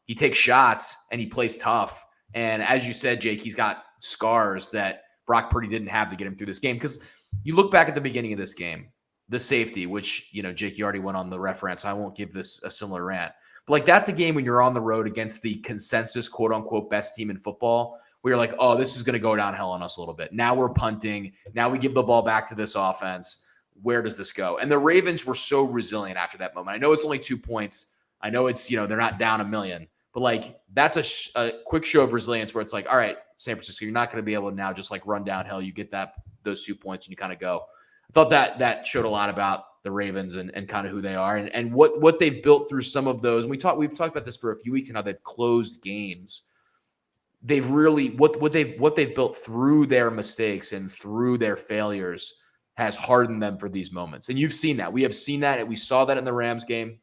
He takes shots and he plays tough. And as you said, Jake, he's got scars that Brock Purdy didn't have to get him through this game. Because you look back at the beginning of this game, the safety, which, Jake, you already went on the reference. I won't give this a similar rant. But, like, that's a game when you're on the road against the consensus, quote-unquote, best team in football, where you're like, oh, this is going to go downhill on us a little bit. Now we're punting. Now we give the ball back to this offense. Where does this go? And the Ravens were so resilient after that moment. I know it's only 2 points. I know it's, they're not down a million. But, like, that's a quick show of resilience where it's like, all right, San Francisco, you're not going to be able to now just, like, run downhill. You get those 2 points and you kind of go. I thought that showed a lot about the Ravens and kind of who they are and what they've built through some of those. And we've talked about this for a few weeks and how they've closed games. They've really what they've built through their mistakes and through their failures has hardened them for these moments. And you've seen that. We have seen that. And we saw that in the Rams game.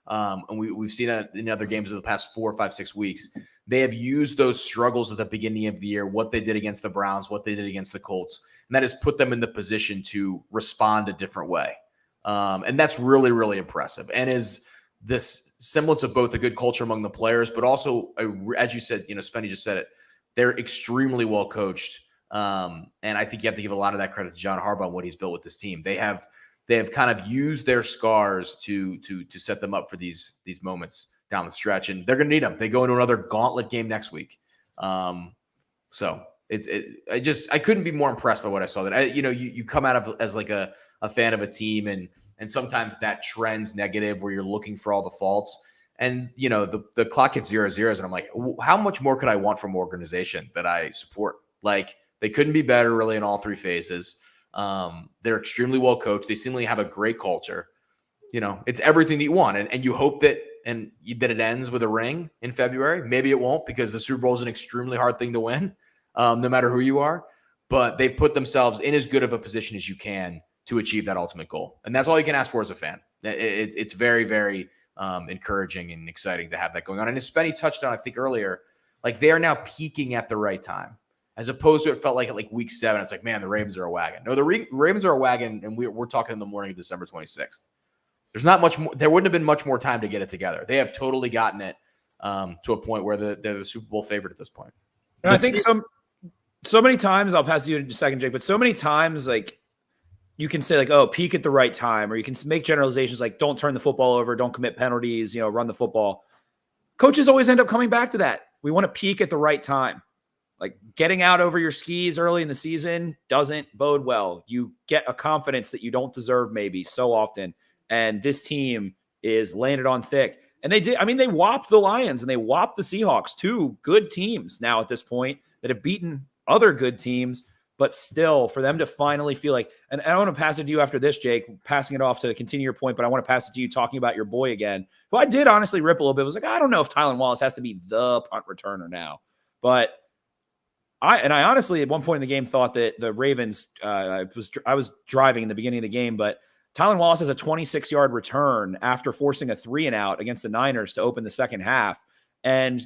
And we've seen that in other games of the past 4, 5, 6 weeks. They have used those struggles at the beginning of the year, what they did against the Browns, what they did against the Colts, and that has put them in the position to respond a different way. And that's really, really impressive. And is this semblance of both a good culture among the players, but also, as you said, Spenny just said it, they're extremely well coached. And I think you have to give a lot of that credit to John Harbaugh and what he's built with this team. They have they have kind of used their scars to set them up for these moments down the stretch, and they're going to need them. They go into another gauntlet game next week. So I couldn't be more impressed by what I saw. That you come out of as like a fan of a team, and sometimes that trend's negative where you're looking for all the faults. And the clock hits 0-0, and I'm like, how much more could I want from an organization that I support? Like, they couldn't be better really in all three phases. They're extremely well coached. They seemingly have a great culture. It's everything that you want, and you hope that it ends with a ring in February. Maybe it won't, because the Super Bowl is an extremely hard thing to win, no matter who you are. But they've put themselves in as good of a position as you can to achieve that ultimate goal, and that's all you can ask for as a fan. It's very, very encouraging and exciting to have that going on. And as Spenny touched on, I think earlier, like, they are now peaking at the right time, as opposed to it felt like at like week 7. It's like, man, the Ravens are a wagon. No, the Ravens are a wagon, and we're talking in the morning of December 26th. There's not much more. There wouldn't have been much more time to get it together. They have totally gotten it to a point where they're the Super Bowl favorite at this point. And I think so many times, I'll pass to you in a second, Jake, but so many times, like, you can say, like, oh, peak at the right time, or you can make generalizations like, don't turn the football over, don't commit penalties, run the football. Coaches always end up coming back to that. We want to peak at the right time. Like, getting out over your skis early in the season doesn't bode well. You get a confidence that you don't deserve maybe so often. And this team is laying it on thick. And they did. I mean, they whopped the Lions and they whopped the Seahawks, 2 good teams now at this point that have beaten other good teams. But still, for them to finally feel like, and I want to pass it to you after this, Jake, passing it off to continue your point, but I want to pass it to you talking about your boy again, who I did honestly rip a little bit. I was like, I don't know if Tylan Wallace has to be the punt returner now. But I honestly, at one point in the game, thought that the Ravens, I was driving in the beginning of the game, but Tylan Wallace has a 26-yard return after forcing a 3-and-out against the Niners to open the second half. And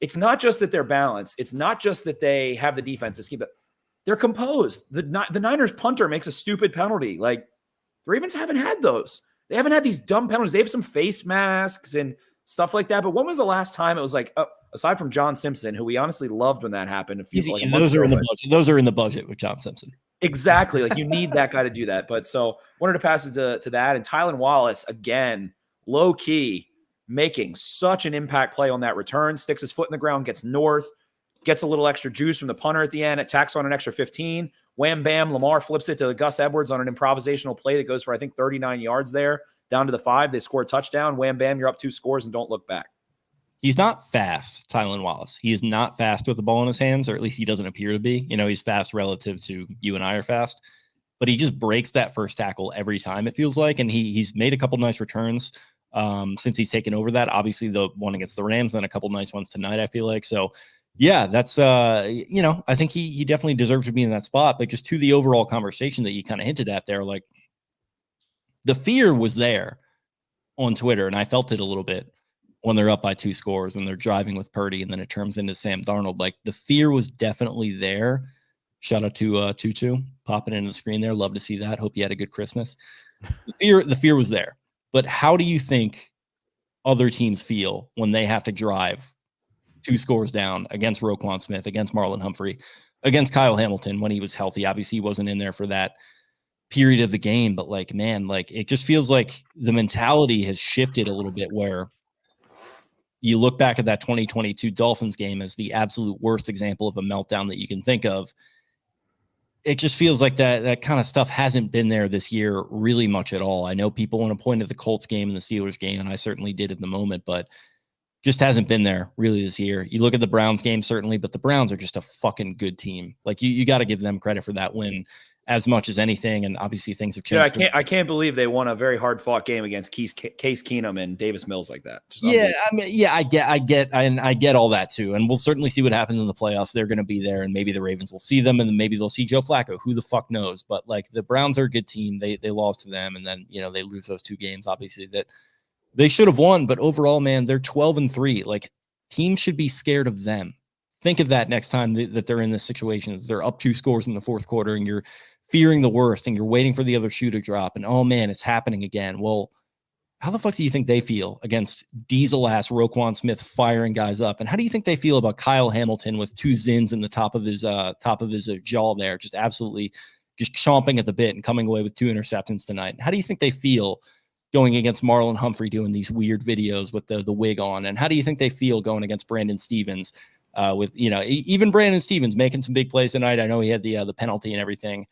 it's not just that they're balanced. It's not just that they have the defense to keep it. They're composed. The Niners punter makes a stupid penalty. Like, the Ravens haven't had those. They haven't had these dumb penalties. They have some face masks and stuff like that. But when was the last time it was like, aside from John Simpson, who we honestly loved when that happened? Those are in the budget. Those are in the budget with John Simpson. Exactly. Like, you need that guy to do that. But so wanted to pass it to that. And Tylan Wallace, again, low key, making such an impact play on that return, sticks his foot in the ground, gets north, gets a little extra juice from the punter at the end. It tacks on an extra 15. Wham, bam. Lamar flips it to Gus Edwards on an improvisational play that goes for, I think, 39 yards there, down to the 5. They score a touchdown. Wham, bam. You're up 2 scores and don't look back. He's not fast, Tylan Wallace. He is not fast with the ball in his hands, or at least he doesn't appear to be. He's fast relative to you and I are fast, but he just breaks that first tackle every time, it feels like. And he's made a couple nice returns since he's taken over that. Obviously, the one against the Rams, then a couple nice ones tonight, I feel like. So, yeah, that's, I think he definitely deserves to be in that spot. But just to the overall conversation that you kind of hinted at there, like, the fear was there on Twitter, and I felt it a little bit when they're up by 2 scores and they're driving with Purdy and then it turns into Sam Darnold. Like, the fear was definitely there. Shout out to Tutu popping into the screen there. Love to see that. Hope you had a good Christmas. The fear was there. But how do you think other teams feel when they have to drive 2 scores down against Roquan Smith, against Marlon Humphrey, against Kyle Hamilton when he was healthy? Obviously, he wasn't in there for that period of the game, but like, man, like, it just feels like the mentality has shifted a little bit, where you look back at that 2022 Dolphins game as the absolute worst example of a meltdown that you can think of. It just feels like that kind of stuff hasn't been there this year really much at all. I know people want to point at the Colts game and the Steelers game, and I certainly did at the moment, but just hasn't been there really this year. You look at the Browns game, certainly, but the Browns are just a fucking good team. Like, you got to give them credit for that win as much as anything. And obviously things have changed. Yeah, I can't believe they won a very hard fought game against Case Keenum and Davis Mills like that. I get all that too. And we'll certainly see what happens in the playoffs. They're going to be there, and maybe the Ravens will see them, and then maybe they'll see Joe Flacco. Who the fuck knows? But like, the Browns are a good team. They lost to them, and then, they lose those 2 games, obviously, that they should have won. But overall, man, they're 12-3. Like, teams should be scared of them. Think of that next time that they're in this situation. They're up 2 scores in the 4th quarter, and you're fearing the worst, and you're waiting for the other shoe to drop, and oh man, it's happening again. Well, how the fuck do you think they feel against diesel-ass Roquan Smith firing guys up? And how do you think they feel about Kyle Hamilton with 2 zins in the top of his jaw there, just absolutely just chomping at the bit and coming away with 2 interceptions tonight. How do you think they feel going against Marlon Humphrey doing these weird videos with the wig on? And how do you think they feel going against Brandon Stevens with, even Brandon Stevens making some big plays tonight? I know he had the penalty and everything.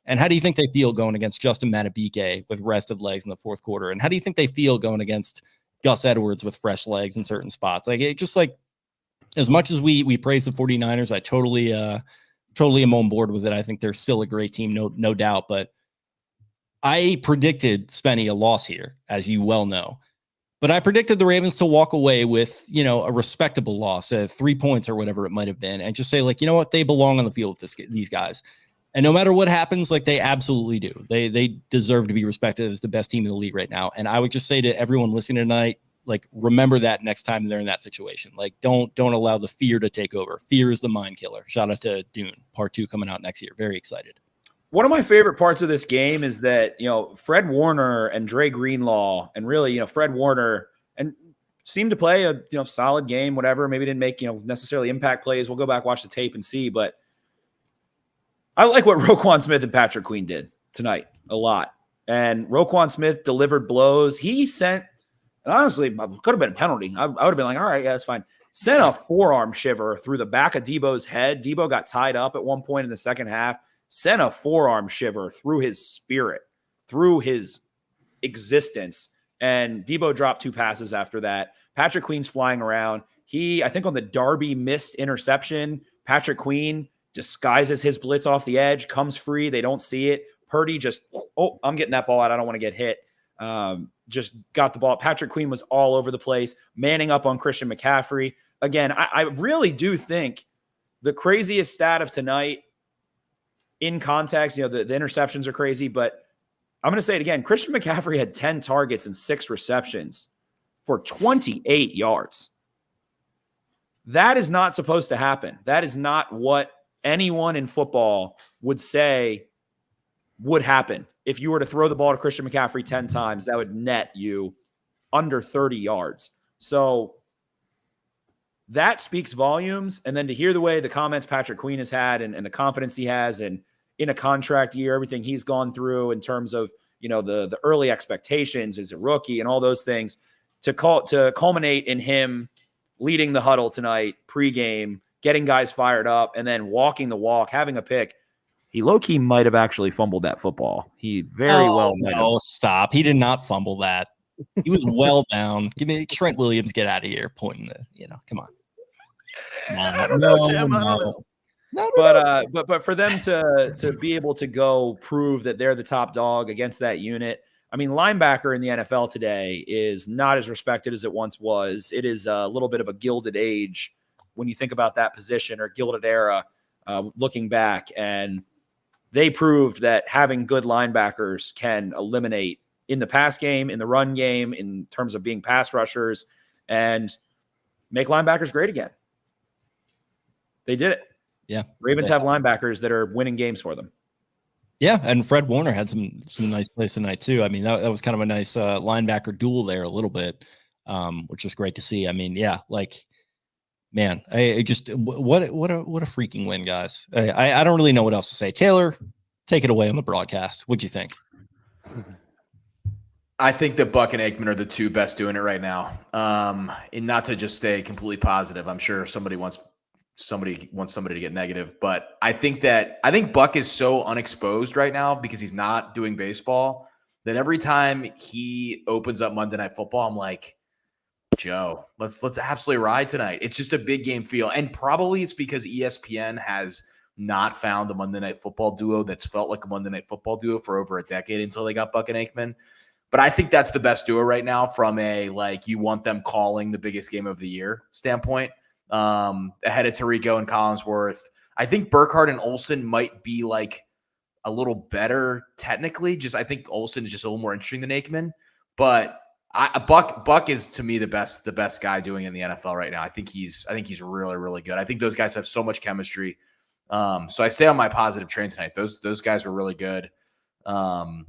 And how do you think they feel going against Justin Matabike with rested legs in the fourth quarter? And how do you think they feel going against Gus Edwards with fresh legs in certain spots? Like, it just like, as much as we praise the 49ers, I totally am on board with it. I think they're still a great team, no doubt. But I predicted, Spenny, a loss here, as you well know. But I predicted the Ravens to walk away with, a respectable loss, 3 points or whatever it might have been, and just say, like, you know what, they belong on the field with these guys. And no matter what happens, like, they absolutely do. They deserve to be respected as the best team in the league right now. And I would just say to everyone listening tonight, like, remember that next time they're in that situation. Like, don't allow the fear to take over. Fear is the mind killer. Shout out to Dune, part 2 coming out next year. Very excited. One of my favorite parts of this game is that, Fred Warner and Dre Greenlaw, and really, Fred Warner, and seemed to play a, solid game, whatever. Maybe didn't make, necessarily impact plays. We'll go back, watch the tape and see. But I like what Roquan Smith and Patrick Queen did tonight a lot. And Roquan Smith delivered blows. He sent, and honestly, could have been a penalty. I would have been like, all right, yeah, that's fine. Sent a forearm shiver through the back of Debo's head. Debo got tied up at one point in the second half. Sent a forearm shiver through his spirit, through his existence. And Debo dropped 2 passes after that. Patrick Queen's flying around. I think on the Darby missed interception, Patrick Queen disguises his blitz off the edge, comes free. They don't see it. Purdy just, I'm getting that ball out. I don't want to get hit. Just got the ball. Patrick Queen was all over the place, manning up on Christian McCaffrey. Again, I really do think the craziest stat of tonight, in context, the interceptions are crazy, but I'm going to say it again. Christian McCaffrey had 10 targets and 6 receptions for 28 yards. That is not supposed to happen. That is not what anyone in football would say would happen. If you were to throw the ball to Christian McCaffrey 10 times, that would net you under 30 yards. So that speaks volumes. And then to hear the way the comments Patrick Queen has had and the confidence he has and in a contract year, everything he's gone through in terms of, the early expectations as a rookie and all those things to culminate in him leading the huddle tonight, pregame, getting guys fired up, and then walking the walk, having a pick. He low-key might have actually fumbled that football. He very well might have. Oh, stop. He did not fumble that. He was well down. Give me Trent Williams, get out of here, pointing come on. I don't know, Jim. I don't know. But for them to be able to go prove that they're the top dog against that unit, I mean, linebacker in the NFL today is not as respected as it once was. It is a little bit of a gilded age when you think about that position, or gilded era, looking back. And they proved that having good linebackers can eliminate in the pass game, in the run game, in terms of being pass rushers, and make linebackers great again. They did it. Yeah. Ravens have linebackers that are winning games for them. Yeah, and Fred Warner had some nice plays tonight too. I mean, that was kind of a nice linebacker duel there a little bit, which was great to see. I mean, yeah, like, man, I just what a freaking win, guys. I don't really know what else to say. Taylor, take it away on the broadcast. What'd you think? I think that Buck and Aikman are the 2 best doing it right now. And not to just stay completely positive. I'm sure somebody wants somebody to get negative, but I think Buck is so unexposed right now because he's not doing baseball that every time he opens up Monday Night Football, I'm like, Joe, let's absolutely ride tonight. It's just a big game feel. And probably it's because ESPN has not found a Monday Night Football duo that's felt like a Monday Night Football duo for over a decade until they got Buck and Aikman. But I think that's the best duo right now from a, like, you want them calling the biggest game of the year standpoint. Ahead of Tirico and Collinsworth. I think Burkhardt and Olsen might be like a little better technically. I think Olsen is just a little more interesting than Aikman. But Buck is, to me, the best guy doing it in the NFL right now. I think he's really, really good. I think those guys have so much chemistry. So I stay on my positive train tonight. Those guys were really good. And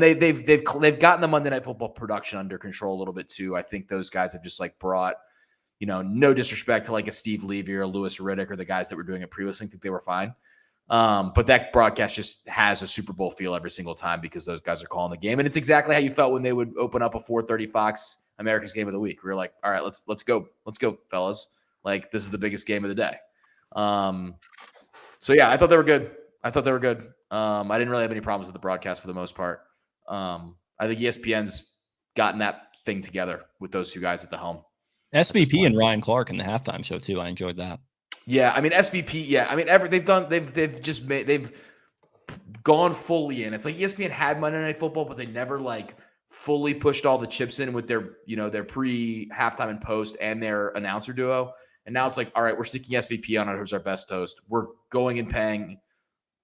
they've gotten the Monday Night Football production under control a little bit too. I think those guys have just like brought, no disrespect to like a Steve Levy or a Louis Riddick or the guys that were doing it previously. I think they were fine. But that broadcast just has a Super Bowl feel every single time because those guys are calling the game. And it's exactly how you felt when they would open up a 4:30 Fox America's Game of the Week. We were like, all right, let's go. Let's go, fellas. Like, this is the biggest game of the day. So, yeah, I thought they were good. I didn't really have any problems with the broadcast for the most part. I think ESPN's gotten that thing together with those two guys at the helm. SVP and Ryan Clark in the halftime show too. I enjoyed that. Yeah, I mean SVP. Yeah, I mean they've gone fully in. It's like ESPN had Monday Night Football, but they never like fully pushed all the chips in with their their pre halftime and post and their announcer duo. And now it's like, all right, we're sticking SVP on it who's our best host. We're going and paying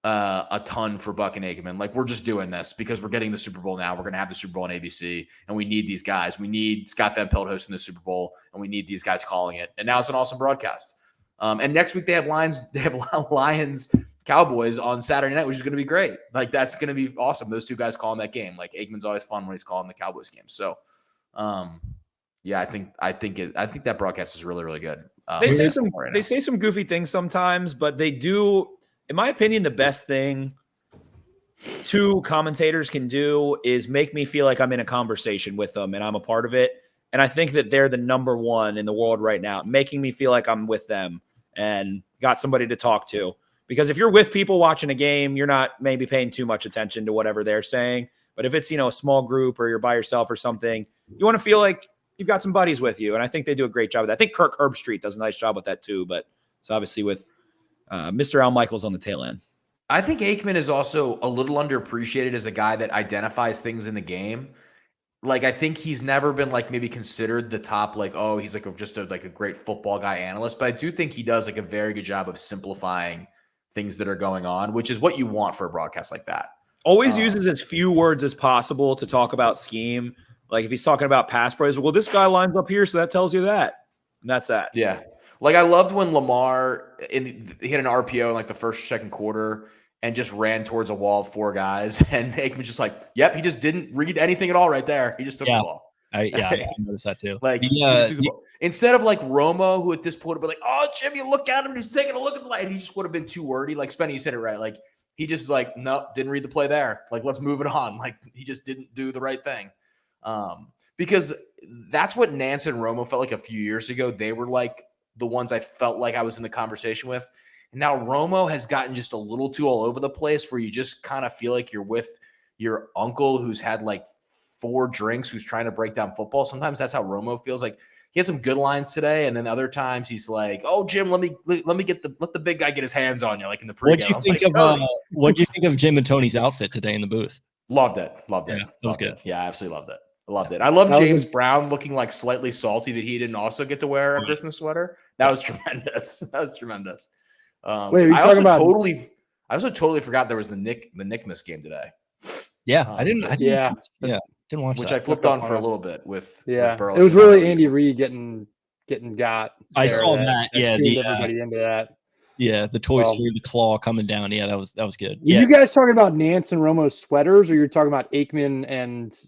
a ton for Buck and Aikman. Like, we're just doing this because we're getting the Super Bowl now. We're going to have the Super Bowl on ABC, and we need these guys. We need Scott Van Pelt hosting the Super Bowl, and we need these guys calling it. And now it's an awesome broadcast. And next week they have Lions Cowboys on Saturday night, which is going to be great. Like, that's going to be awesome. Those two guys calling that game. Like, Aikman's always fun when he's calling the Cowboys game. So, yeah, I think that broadcast is really, really good. They say some goofy things sometimes, but they do. In my opinion, the best thing two commentators can do is make me feel like I'm in a conversation with them and I'm a part of it. And I think that they're the number one in the world right now, making me feel like I'm with them and got somebody to talk to. Because if you're with people watching a game, you're not maybe paying too much attention to whatever they're saying. But if it's, a small group or you're by yourself or something, you want to feel like you've got some buddies with you. And I think they do a great job of that. I think Kirk Herbstreit does a nice job with that too. But it's obviously with Mr. Al Michaels on the tail end. I think Aikman is also a little underappreciated as a guy that identifies things in the game. Like, I think he's never been like maybe considered the top, like, oh, he's like just a great football guy analyst. But I do think he does like a very good job of simplifying things that are going on, which is what you want for a broadcast like that. Always uses as few words as possible to talk about scheme. Like, if he's talking about pass plays, well, this guy lines up here, so that tells you that. And that's that. Yeah. Like, I loved when Lamar he hit an RPO in like the first or second quarter and just ran towards a wall of four guys. And Aikman just like, yep, he just didn't read anything at all right there. He just took the ball. I noticed that too. Like, instead of like Romo, who at this point would be like, oh, Jim, you look at him, he's taking a look at the play. And he just would have been too wordy. Like, Spenny, you said it right. Like, he just is like, nope, didn't read the play there. Like, let's move it on. Like, he just didn't do the right thing. Because that's what Nance and Romo felt like a few years ago. They were like the ones I felt like I was in the conversation with. And now Romo has gotten just a little too all over the place where you just kind of feel like you're with your uncle who's had like 4 drinks, who's trying to break down football. Sometimes that's how Romo feels. Like, he had some good lines today, and then other times he's like, "Oh, Jim, let the big guy get his hands on you," like in the pregame. What'd you think of Jim and Tony's outfit today in the booth? Loved it. Yeah, that was good. Yeah, I absolutely loved it. I loved it. I love James Brown looking like slightly salty that he didn't also get to wear a Christmas sweater. That was tremendous. Wait, I also totally forgot there was the Nickmas game today. Yeah, I didn't didn't watch which that. I flipped on for a little bit with Burleson. It was really Andy Reid getting got. I saw that. Yeah, everybody into that. Yeah, the Toy Story, the claw coming down. Yeah, that was good. Yeah. You guys talking about Nance and Romo's sweaters, or you're talking about Aikman and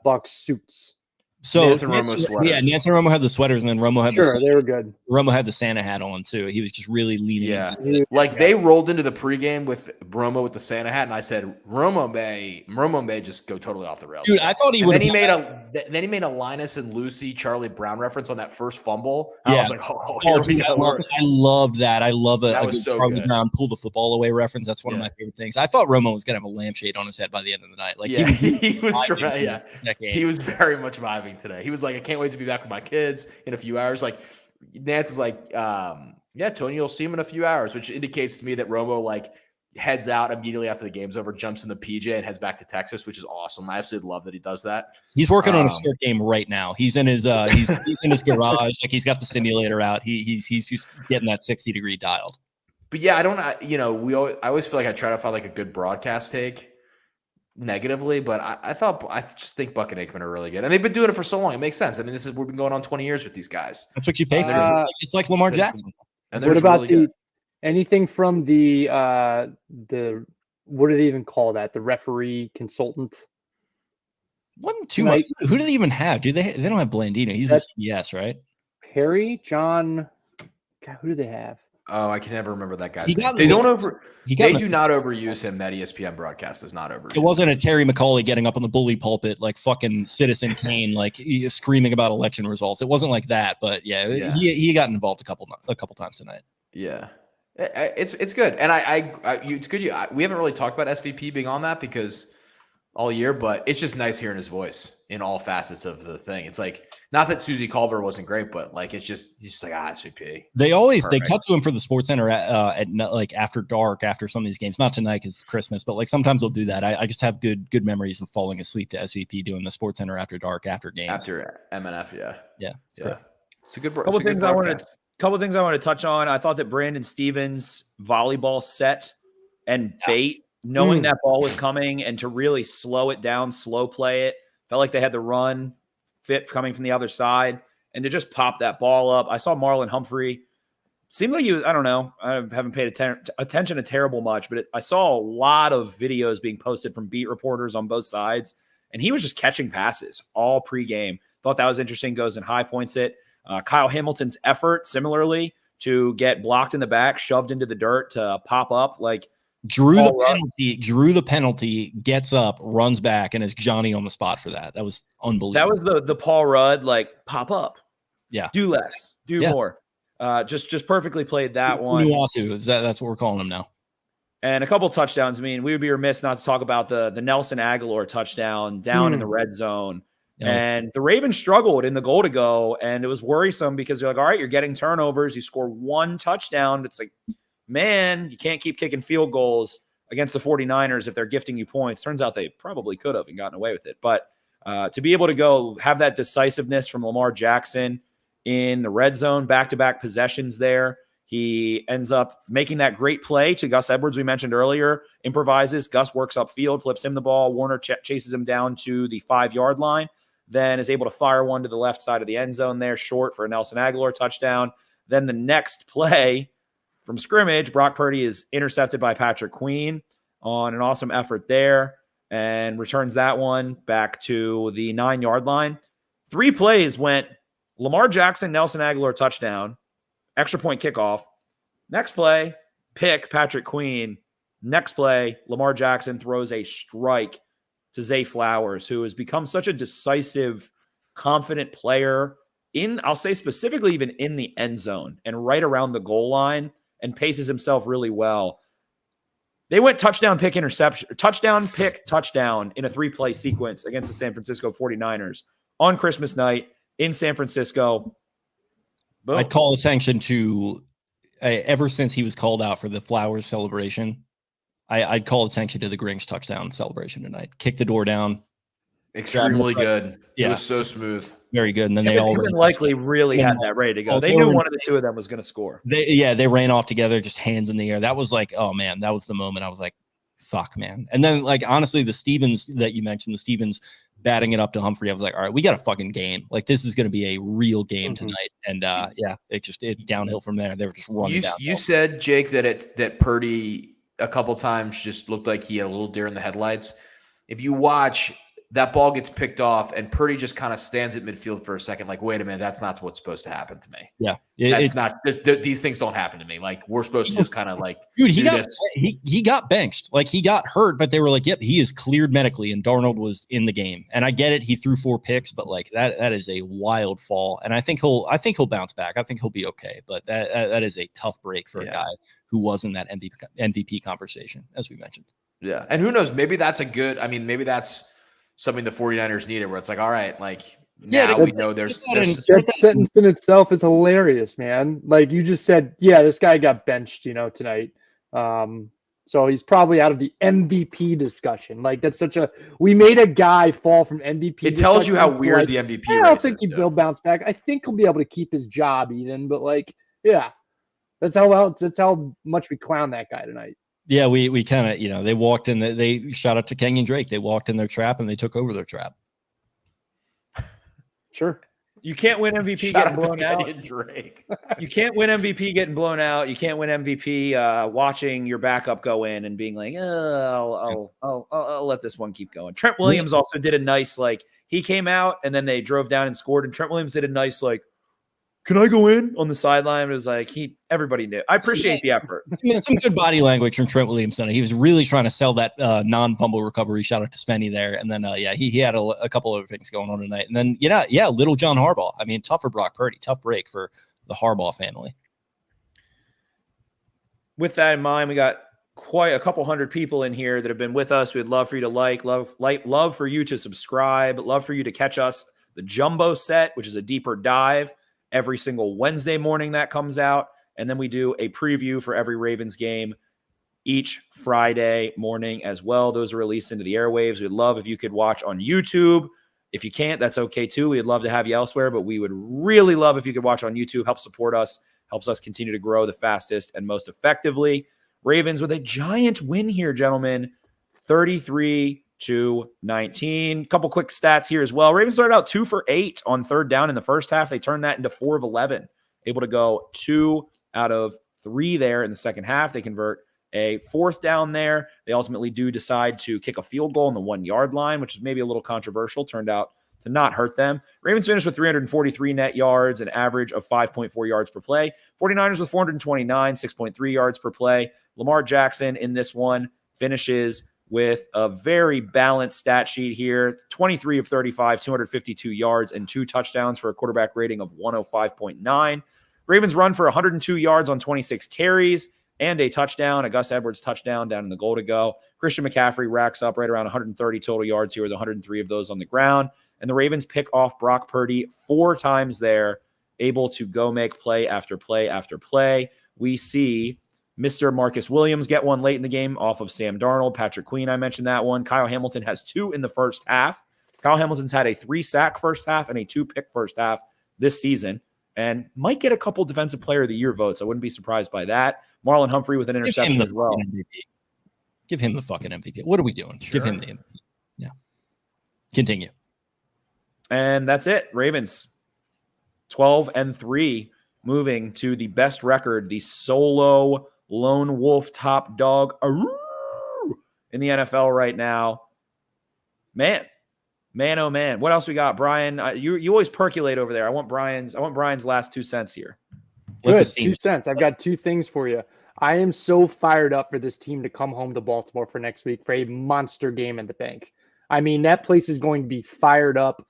Buck's suits? So Nance and Romo had the sweaters, and then Romo had they were good. Romo had the Santa hat on too. He was just really leaning. Yeah, they rolled into the pregame with Romo with the Santa hat, and I said Romo may just go totally off the rails. Dude, I thought he would. Then he made a Linus and Lucy Charlie Brown reference on that first fumble. I was like, I love that. I love a good Charlie Brown pull the football away reference. That's one of my favorite things. I thought Romo was gonna have a lampshade on his head by the end of the night. Like, he was trying. Yeah, he was very much vibing today. He was like, I can't wait to be back with my kids in a few hours. Like, Nance is like, yeah, Tony, you'll see him in a few hours, which indicates to me that Romo like heads out immediately after the game's over, jumps in the PJ and he's back to Texas, which is awesome. I absolutely love that he does that. He's working on a short game right now. He's in his he's in his garage. Like, he's got the simulator out. He's just getting that 60-degree dialed. But yeah, I always feel like I try to find like a good broadcast take negatively, but I just think Buck and Aikman are really good, and they've been doing it for so long. It makes sense. I mean, we've been going on 20 years with these guys. That's what you pay for. It's like Lamar Jackson. And what about anything from the what do they even call that? The referee consultant? Wasn't too much. Who do they even have? They don't have Blandino. He's a CBS, right? Perry, John. God, who do they have? Oh, I can never remember that guy's He name. got They in the- don't over. He got They in the- do not overuse him. That ESPN broadcast does not overuse. It wasn't a Terry McAulay getting up on the bully pulpit like fucking Citizen Kane, like screaming about election results. It wasn't like that, but yeah. He got involved a couple times tonight. Yeah, it's good, and it's good. We haven't really talked about SVP being on that because all year, but it's just nice hearing his voice in all facets of the thing. It's like, not that Susie Colbert wasn't great, but like he's just like SVP. They cut to him for the Sports Center at like after dark after some of these games. Not tonight because it's Christmas, but like sometimes they'll do that. I just have good memories of falling asleep to SVP doing the Sports Center after dark after games. After MNF, yeah. It's a good. Couple things I wanted to touch on. I thought that Brandon Stevens' volleyball set and bait, knowing that ball was coming and to really slow it down, slow play it, felt like they had the run fit coming from the other side and to just pop that ball up. I saw Marlon Humphrey. Seemed like I don't know. I haven't paid attention to terrible much, but I saw a lot of videos being posted from beat reporters on both sides, and he was just catching passes all pregame. Thought that was interesting. Goes and high points it. Kyle Hamilton's effort, similarly, to get blocked in the back, shoved into the dirt to pop up. Like drew the penalty, gets up, runs back, and is Johnny on the spot for that. That was unbelievable. That was the Paul Rudd, like pop up. Yeah. Do less, do more. Just perfectly played that it's one. That's what we're calling him now. And a couple touchdowns. I mean, we would be remiss not to talk about the Nelson Aguilar touchdown down in the red zone. Yeah. And the Ravens struggled in the goal to go, and it was worrisome because you're like, all right, you're getting turnovers. You score one touchdown. It's like, man, you can't keep kicking field goals against the 49ers if they're gifting you points. Turns out they probably could have and gotten away with it. But to be able to go have that decisiveness from Lamar Jackson in the red zone, back-to-back possessions there, he ends up making that great play to Gus Edwards we mentioned earlier, improvises. Gus works upfield, flips him the ball. Warner chases him down to the 5-yard line, then is able to fire one to the left side of the end zone there, short for a Nelson Aguilar touchdown. Then the next play from scrimmage, Brock Purdy is intercepted by Patrick Queen on an awesome effort there and returns that one back to the 9-yard line. 3 plays went Lamar Jackson, Nelson Aguilar touchdown, extra point kickoff. Next play, pick Patrick Queen. Next play, Lamar Jackson throws a strike to Zay Flowers, who has become such a decisive, confident player I'll say specifically even in the end zone and right around the goal line, and paces himself really well. They went touchdown, pick, interception, touchdown, pick, touchdown in a 3-play sequence against the San Francisco 49ers on Christmas night in San Francisco. Boom. I'd call attention to ever since he was called out for the Flowers celebration. I'd call attention to the Grinch touchdown celebration tonight. Kick the door down. Extremely good. Yeah. It was so smooth. Very good. And then they all likely really had that ready to go. They knew one of the two of them was going to score. They ran off together, just hands in the air. That was like, oh man, that was the moment. I was like, fuck, man. And then like, honestly, the Stevens that you mentioned, the Stevens batting it up to Humphrey, I was like, all right, we got a fucking game. Like this is going to be a real game tonight. And it downhill from there. They were just running down. You said, Jake, that Purdy a couple times just looked like he had a little deer in the headlights. If you watch, that ball gets picked off and Purdy just kind of stands at midfield for a second. Like, wait a minute, that's not what's supposed to happen to me. Yeah. It's not, these things don't happen to me. Like we're supposed to just kind of like, dude, he got benched. Like he got hurt, but they were like, yep, he is cleared medically. And Darnold was in the game. And I get it. He threw 4 picks, but like that is a wild fall. And I think he'll bounce back. I think he'll be okay. But that is a tough break for a guy who was in that MVP conversation, as we mentioned. Yeah. And who knows, maybe that's maybe that's something the 49ers needed, where it's like, all right, like now we know there's that sentence in itself is hilarious, man. Like you just said, yeah, this guy got benched, tonight. So he's probably out of the MVP discussion. Like that's we made a guy fall from MVP. It tells you how weird the MVP I don't think he'll bounce back. I think he'll be able to keep his job even, but like, yeah, that's how much we clown that guy tonight. Yeah, we kind of, they walked in, they shot up to Kenyon Drake. They walked in their trap and they took over their trap. Sure. You can't win MVP getting blown out. You can't win MVP getting blown out. You can't win MVP watching your backup go in and being like, I'll let this one keep going. Trent Williams also did a nice, he came out and then they drove down and scored. And Trent Williams did a nice, can I go in on the sideline? It was like, everybody knew. I appreciate the effort. Some good body language from Trent Williamson. He was really trying to sell that non-fumble recovery. Shout out to Spenny there. And then, he had a couple other things going on tonight. And then, little John Harbaugh. I mean, tough for Brock Purdy. Tough break for the Harbaugh family. With that in mind, we got quite a couple hundred people in here that have been with us. We'd love for you to love for you to subscribe, love for you to catch us the Jumbo Set, which is a deeper dive every single Wednesday morning that comes out. And then we do a preview for every Ravens game each Friday morning as well. Those are released into the airwaves. We'd love if you could watch on YouTube. If you can't, that's okay too. We'd love to have you elsewhere, but we would really love if you could watch on YouTube. Help support us, helps us continue to grow the fastest and most effectively. Ravens with a giant win here, gentlemen, 33-19. Couple quick stats here as well. Ravens started out 2 for 8 on third down in the first half. They turned that into 4 of 11, able to go 2 out of 3 there in the second half. They convert a fourth down there. They ultimately do decide to kick a field goal on the 1-yard line, which is maybe a little controversial. Turned out to not hurt them. Ravens finished with 343 net yards, an average of 5.4 yards per play. 49ers with 429, 6.3 yards per play. Lamar Jackson in this one finishes with a very balanced stat sheet here. 23 of 35, 252 yards and 2 touchdowns for a quarterback rating of 105.9. Ravens run for 102 yards on 26 carries and a touchdown, a Gus Edwards touchdown down in the goal to go. Christian McCaffrey racks up right around 130 total yards here with 103 of those on the ground. And the Ravens pick off Brock Purdy 4 times there, able to go make play after play after play. We see Mr. Marcus Williams get one late in the game off of Sam Darnold. Patrick Queen, I mentioned that one. Kyle Hamilton has 2 in the first half. Kyle Hamilton's had a 3-sack first half and a 2-pick first half this season, and might get a couple Defensive Player of the Year votes. I wouldn't be surprised by that. Marlon Humphrey with an interception as well. Give him the fucking MVP. What are we doing? Sure. Give him the MVP. Yeah. Continue. And that's it. Ravens 12-3, moving to the best record, the solo lone wolf top dog in the NFL right now. Man, oh man. What else we got, Brian? You always percolate over there. I want Brian's last 2 cents here. Good, 2 cents. I've got 2 things for you. I am so fired up for this team to come home to Baltimore for next week for a monster game in the bank. I mean, that place is going to be fired up.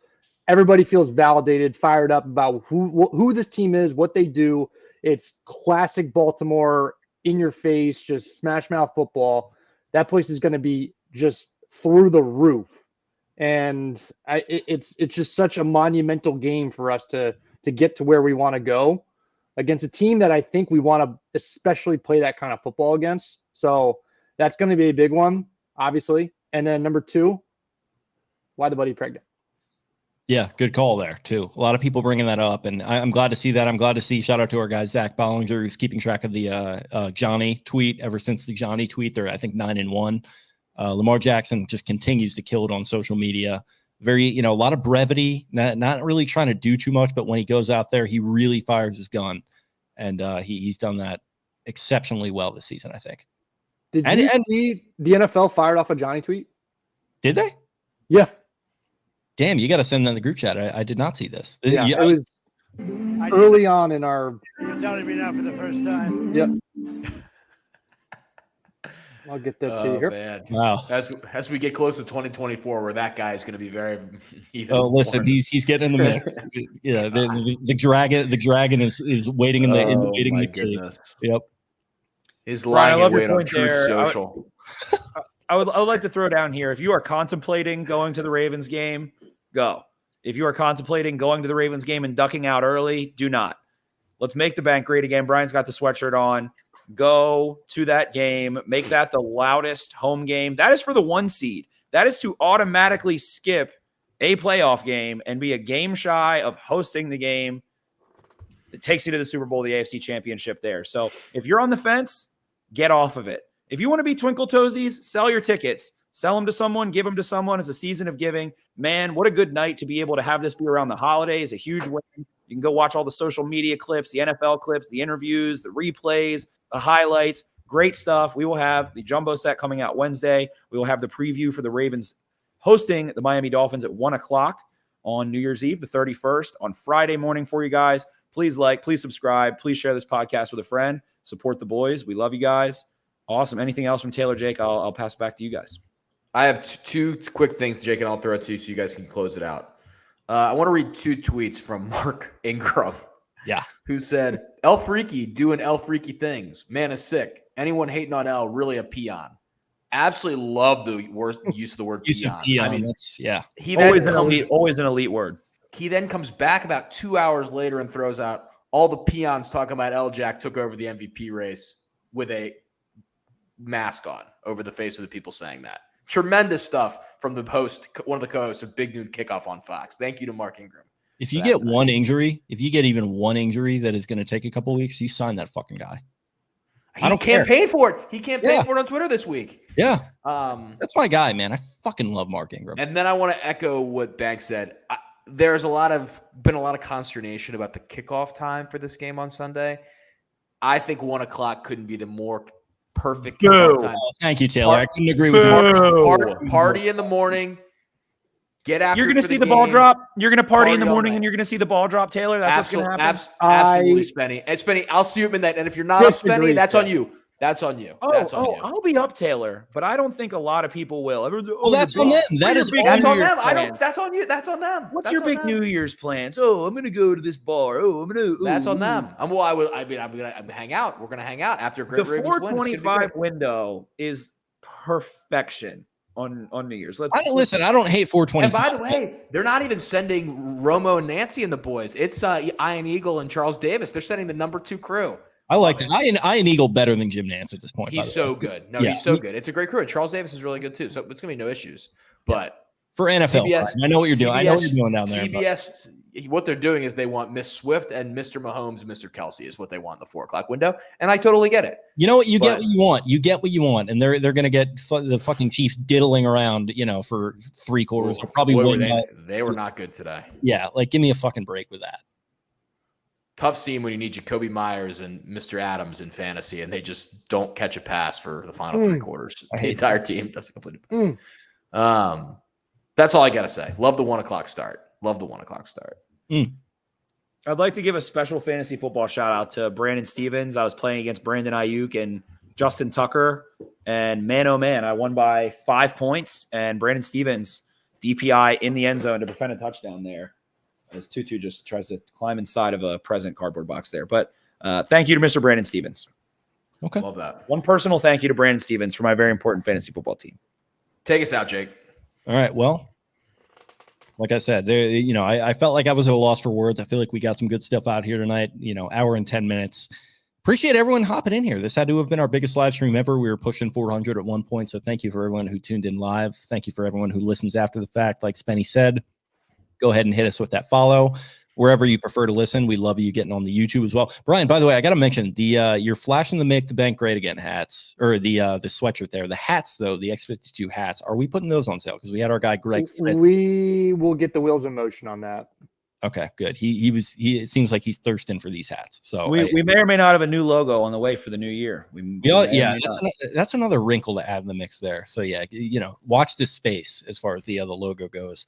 Everybody feels validated, fired up about who this team is, what they do. It's classic Baltimore, in your face, just smash mouth football. That place is going to be just through the roof. And it's just such a monumental game for us to get to where we want to go against a team that I think we want to especially play that kind of football against. So that's going to be a big one, obviously. And then number 2, why the buddy pregnant? Yeah, good call there, too. A lot of people bringing that up, and I'm glad to see that. I'm glad to see, shout out to our guy, Zach Bollinger, who's keeping track of the Johnny tweet. Ever since the Johnny tweet, they're, I think, 9-1. Lamar Jackson just continues to kill it on social media. Very, a lot of brevity, not really trying to do too much, but when he goes out there, he really fires his gun. And he's done that exceptionally well this season, I think. Did you see the NFL fired off a Johnny tweet? Did they? Yeah. Damn, you got to send that in the group chat. I did not see this. Yeah, it was early on in our. You're telling me now for the first time. Yep. I'll get that to you here. Man. Wow. As we get close to 2024, where that guy is going to be very. Listen, he's getting in the mix. Yeah, the dragon is waiting in the waiting in the cage. Yep. Is lying in wait on Truth Social. I would like to throw down here. If you are contemplating going to the Ravens game, go. If you are contemplating going to the Ravens game and ducking out early, do not. Let's make the bank great again. Brian's got the sweatshirt on. Go to that game. Make that the loudest home game. That is for the 1 seed. That is to automatically skip a playoff game and be a game shy of hosting the game. It takes you to the Super Bowl, the AFC Championship there. So if you're on the fence, get off of it. If you want to be Twinkle Toesies, sell your tickets. Sell them to someone, give them to someone. It's a season of giving. Man, what a good night to be able to have this be around the holidays. A huge win. You can go watch all the social media clips, the NFL clips, the interviews, the replays, the highlights. Great stuff. We will have the Jumbo Set coming out Wednesday. We will have the preview for the Ravens hosting the Miami Dolphins at 1 o'clock on New Year's Eve, the 31st, on Friday morning for you guys. Please like, please subscribe, please share this podcast with a friend. Support the boys. We love you guys. Awesome. Anything else from Taylor, Jake? I'll pass it back to you guys. I have two quick things, Jake, and I'll throw it to you so you guys can close it out. I want to read 2 tweets from Mark Ingram. Yeah. Who said, El Freaky doing El Freaky things. Man is sick. Anyone hating on El, really a peon. Absolutely love the use of the word peon. I mean, that's, yeah. Always an elite word. He then comes back about 2 hours later and throws out all the peons talking about El Jack took over the MVP race with a mask on over the face of the people saying that. Tremendous stuff from the host, one of the co-hosts of Big Noon Kickoff on Fox. Thank you to Mark Ingram. If you get one injury, if you get even one injury that is going to take a couple weeks, you sign that fucking guy. He campaigned for it. He campaigned for it on Twitter this week. Yeah. That's my guy, man. I fucking love Mark Ingram. And then I want to echo what Banks said. There's been a lot of consternation about the kickoff time for this game on Sunday. I think 1 o'clock couldn't be the more perfect kickoff time. Oh, thank you, Taylor. I couldn't agree with you. Party in the morning. Get after. You're going to see the ball drop. You're going to party in the morning, and you're going to see the ball drop, Taylor. That's what's going to happen. Absolutely, Spenny. And Spenny, I'll see you at midnight. And if you're not up, Spenny, that's on you. That's on you. I'll be up, Taylor, but I don't think a lot of people will. Well, that's on them. That's on them. That's on you. That's on them. What's your big New Year's plans? Oh, I'm gonna go to this bar. Oh, I'm gonna. That's on them. I'm gonna hang out. We're gonna hang out after a great Ravens win. The 4:25 window is perfection on New Year's. Listen, I don't hate 4:25. And by the way, they're not even sending Romo and Nancy and the boys. It's Ian Eagle and Charles Davis. They're sending the number 2 crew. I like that. Ian Eagle better than Jim Nance at this point. He's so good. No, he's so good. It's a great crew. Charles Davis is really good too. So it's gonna be no issues. But for NFL, CBS, I know what you're doing. I know what you're doing down there. CBS, what they're doing is they want Miss Swift and Mr. Mahomes and Mr. Kelsey is what they want in the 4 o'clock window, and I totally get it. You know what? You get what you want. You get what you want, and they're gonna get the fucking Chiefs diddling around, for 3 quarters. Or probably win. They were not good today. Yeah, give me a fucking break with that. Tough scene when you need Jacoby Myers and Mr. Adams in fantasy, and they just don't catch a pass for the final 3 quarters. The entire team doesn't complete it. That's all I got to say. Love the 1 o'clock start. I'd like to give a special fantasy football shout out to Brandon Stevens. I was playing against Brandon Ayuk and Justin Tucker, and man, oh man, I won by 5 points, and Brandon Stevens DPI in the end zone to prevent a touchdown there. As Tutu just tries to climb inside of a present cardboard box there. But thank you to Mr. Brandon Stevens. Okay. Love that. One personal thank you to Brandon Stevens for my very important fantasy football team. Take us out, Jake. All right. Well, like I said, I felt like I was at a loss for words. I feel like we got some good stuff out here tonight, hour and 10 minutes. Appreciate everyone hopping in here. This had to have been our biggest live stream ever. We were pushing 400 at one point. So thank you for everyone who tuned in live. Thank you for everyone who listens after the fact. Like Spenny said, go ahead and hit us with that follow wherever you prefer to listen. We love you getting on the YouTube as well. Brian, by the way, I got to mention you're flashing the Make the Bank Great Again hats, or the sweatshirt there. The hats, though, the X52 hats, are we putting those on sale? Because we had our guy Greg Fritz. We will get the wheels in motion on that. Okay, good. It seems like he's thirsting for these hats. So we may or may not have a new logo on the way for the new year. That's another wrinkle to add in the mix there. So watch this space as far as the logo goes.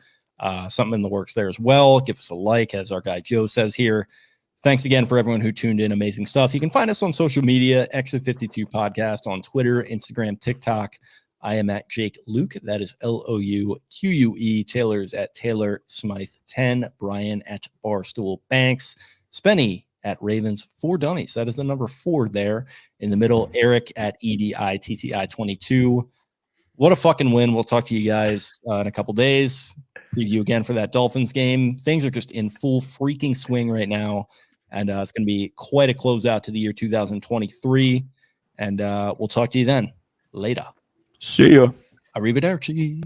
Something in the works there as well. Give us a like, as our guy Joe says here. Thanks again for everyone who tuned in. Amazing stuff. You can find us on social media, Exit 52 Podcast on Twitter, Instagram, TikTok. I am at Jake Luke. That is LOUQUE. Taylor's at Taylor Smythe 10. Brian at Barstool Banks. Spenny at Ravens 4 Dummies. That is the number 4 there in the middle. Eric at EDITTI 22. What a fucking win. We'll talk to you guys in a couple days. Preview again for that Dolphins game. Things are just in full freaking swing right now, and it's going to be quite a closeout to the year 2023. And we'll talk to you then. Later. See ya. Arrivederci.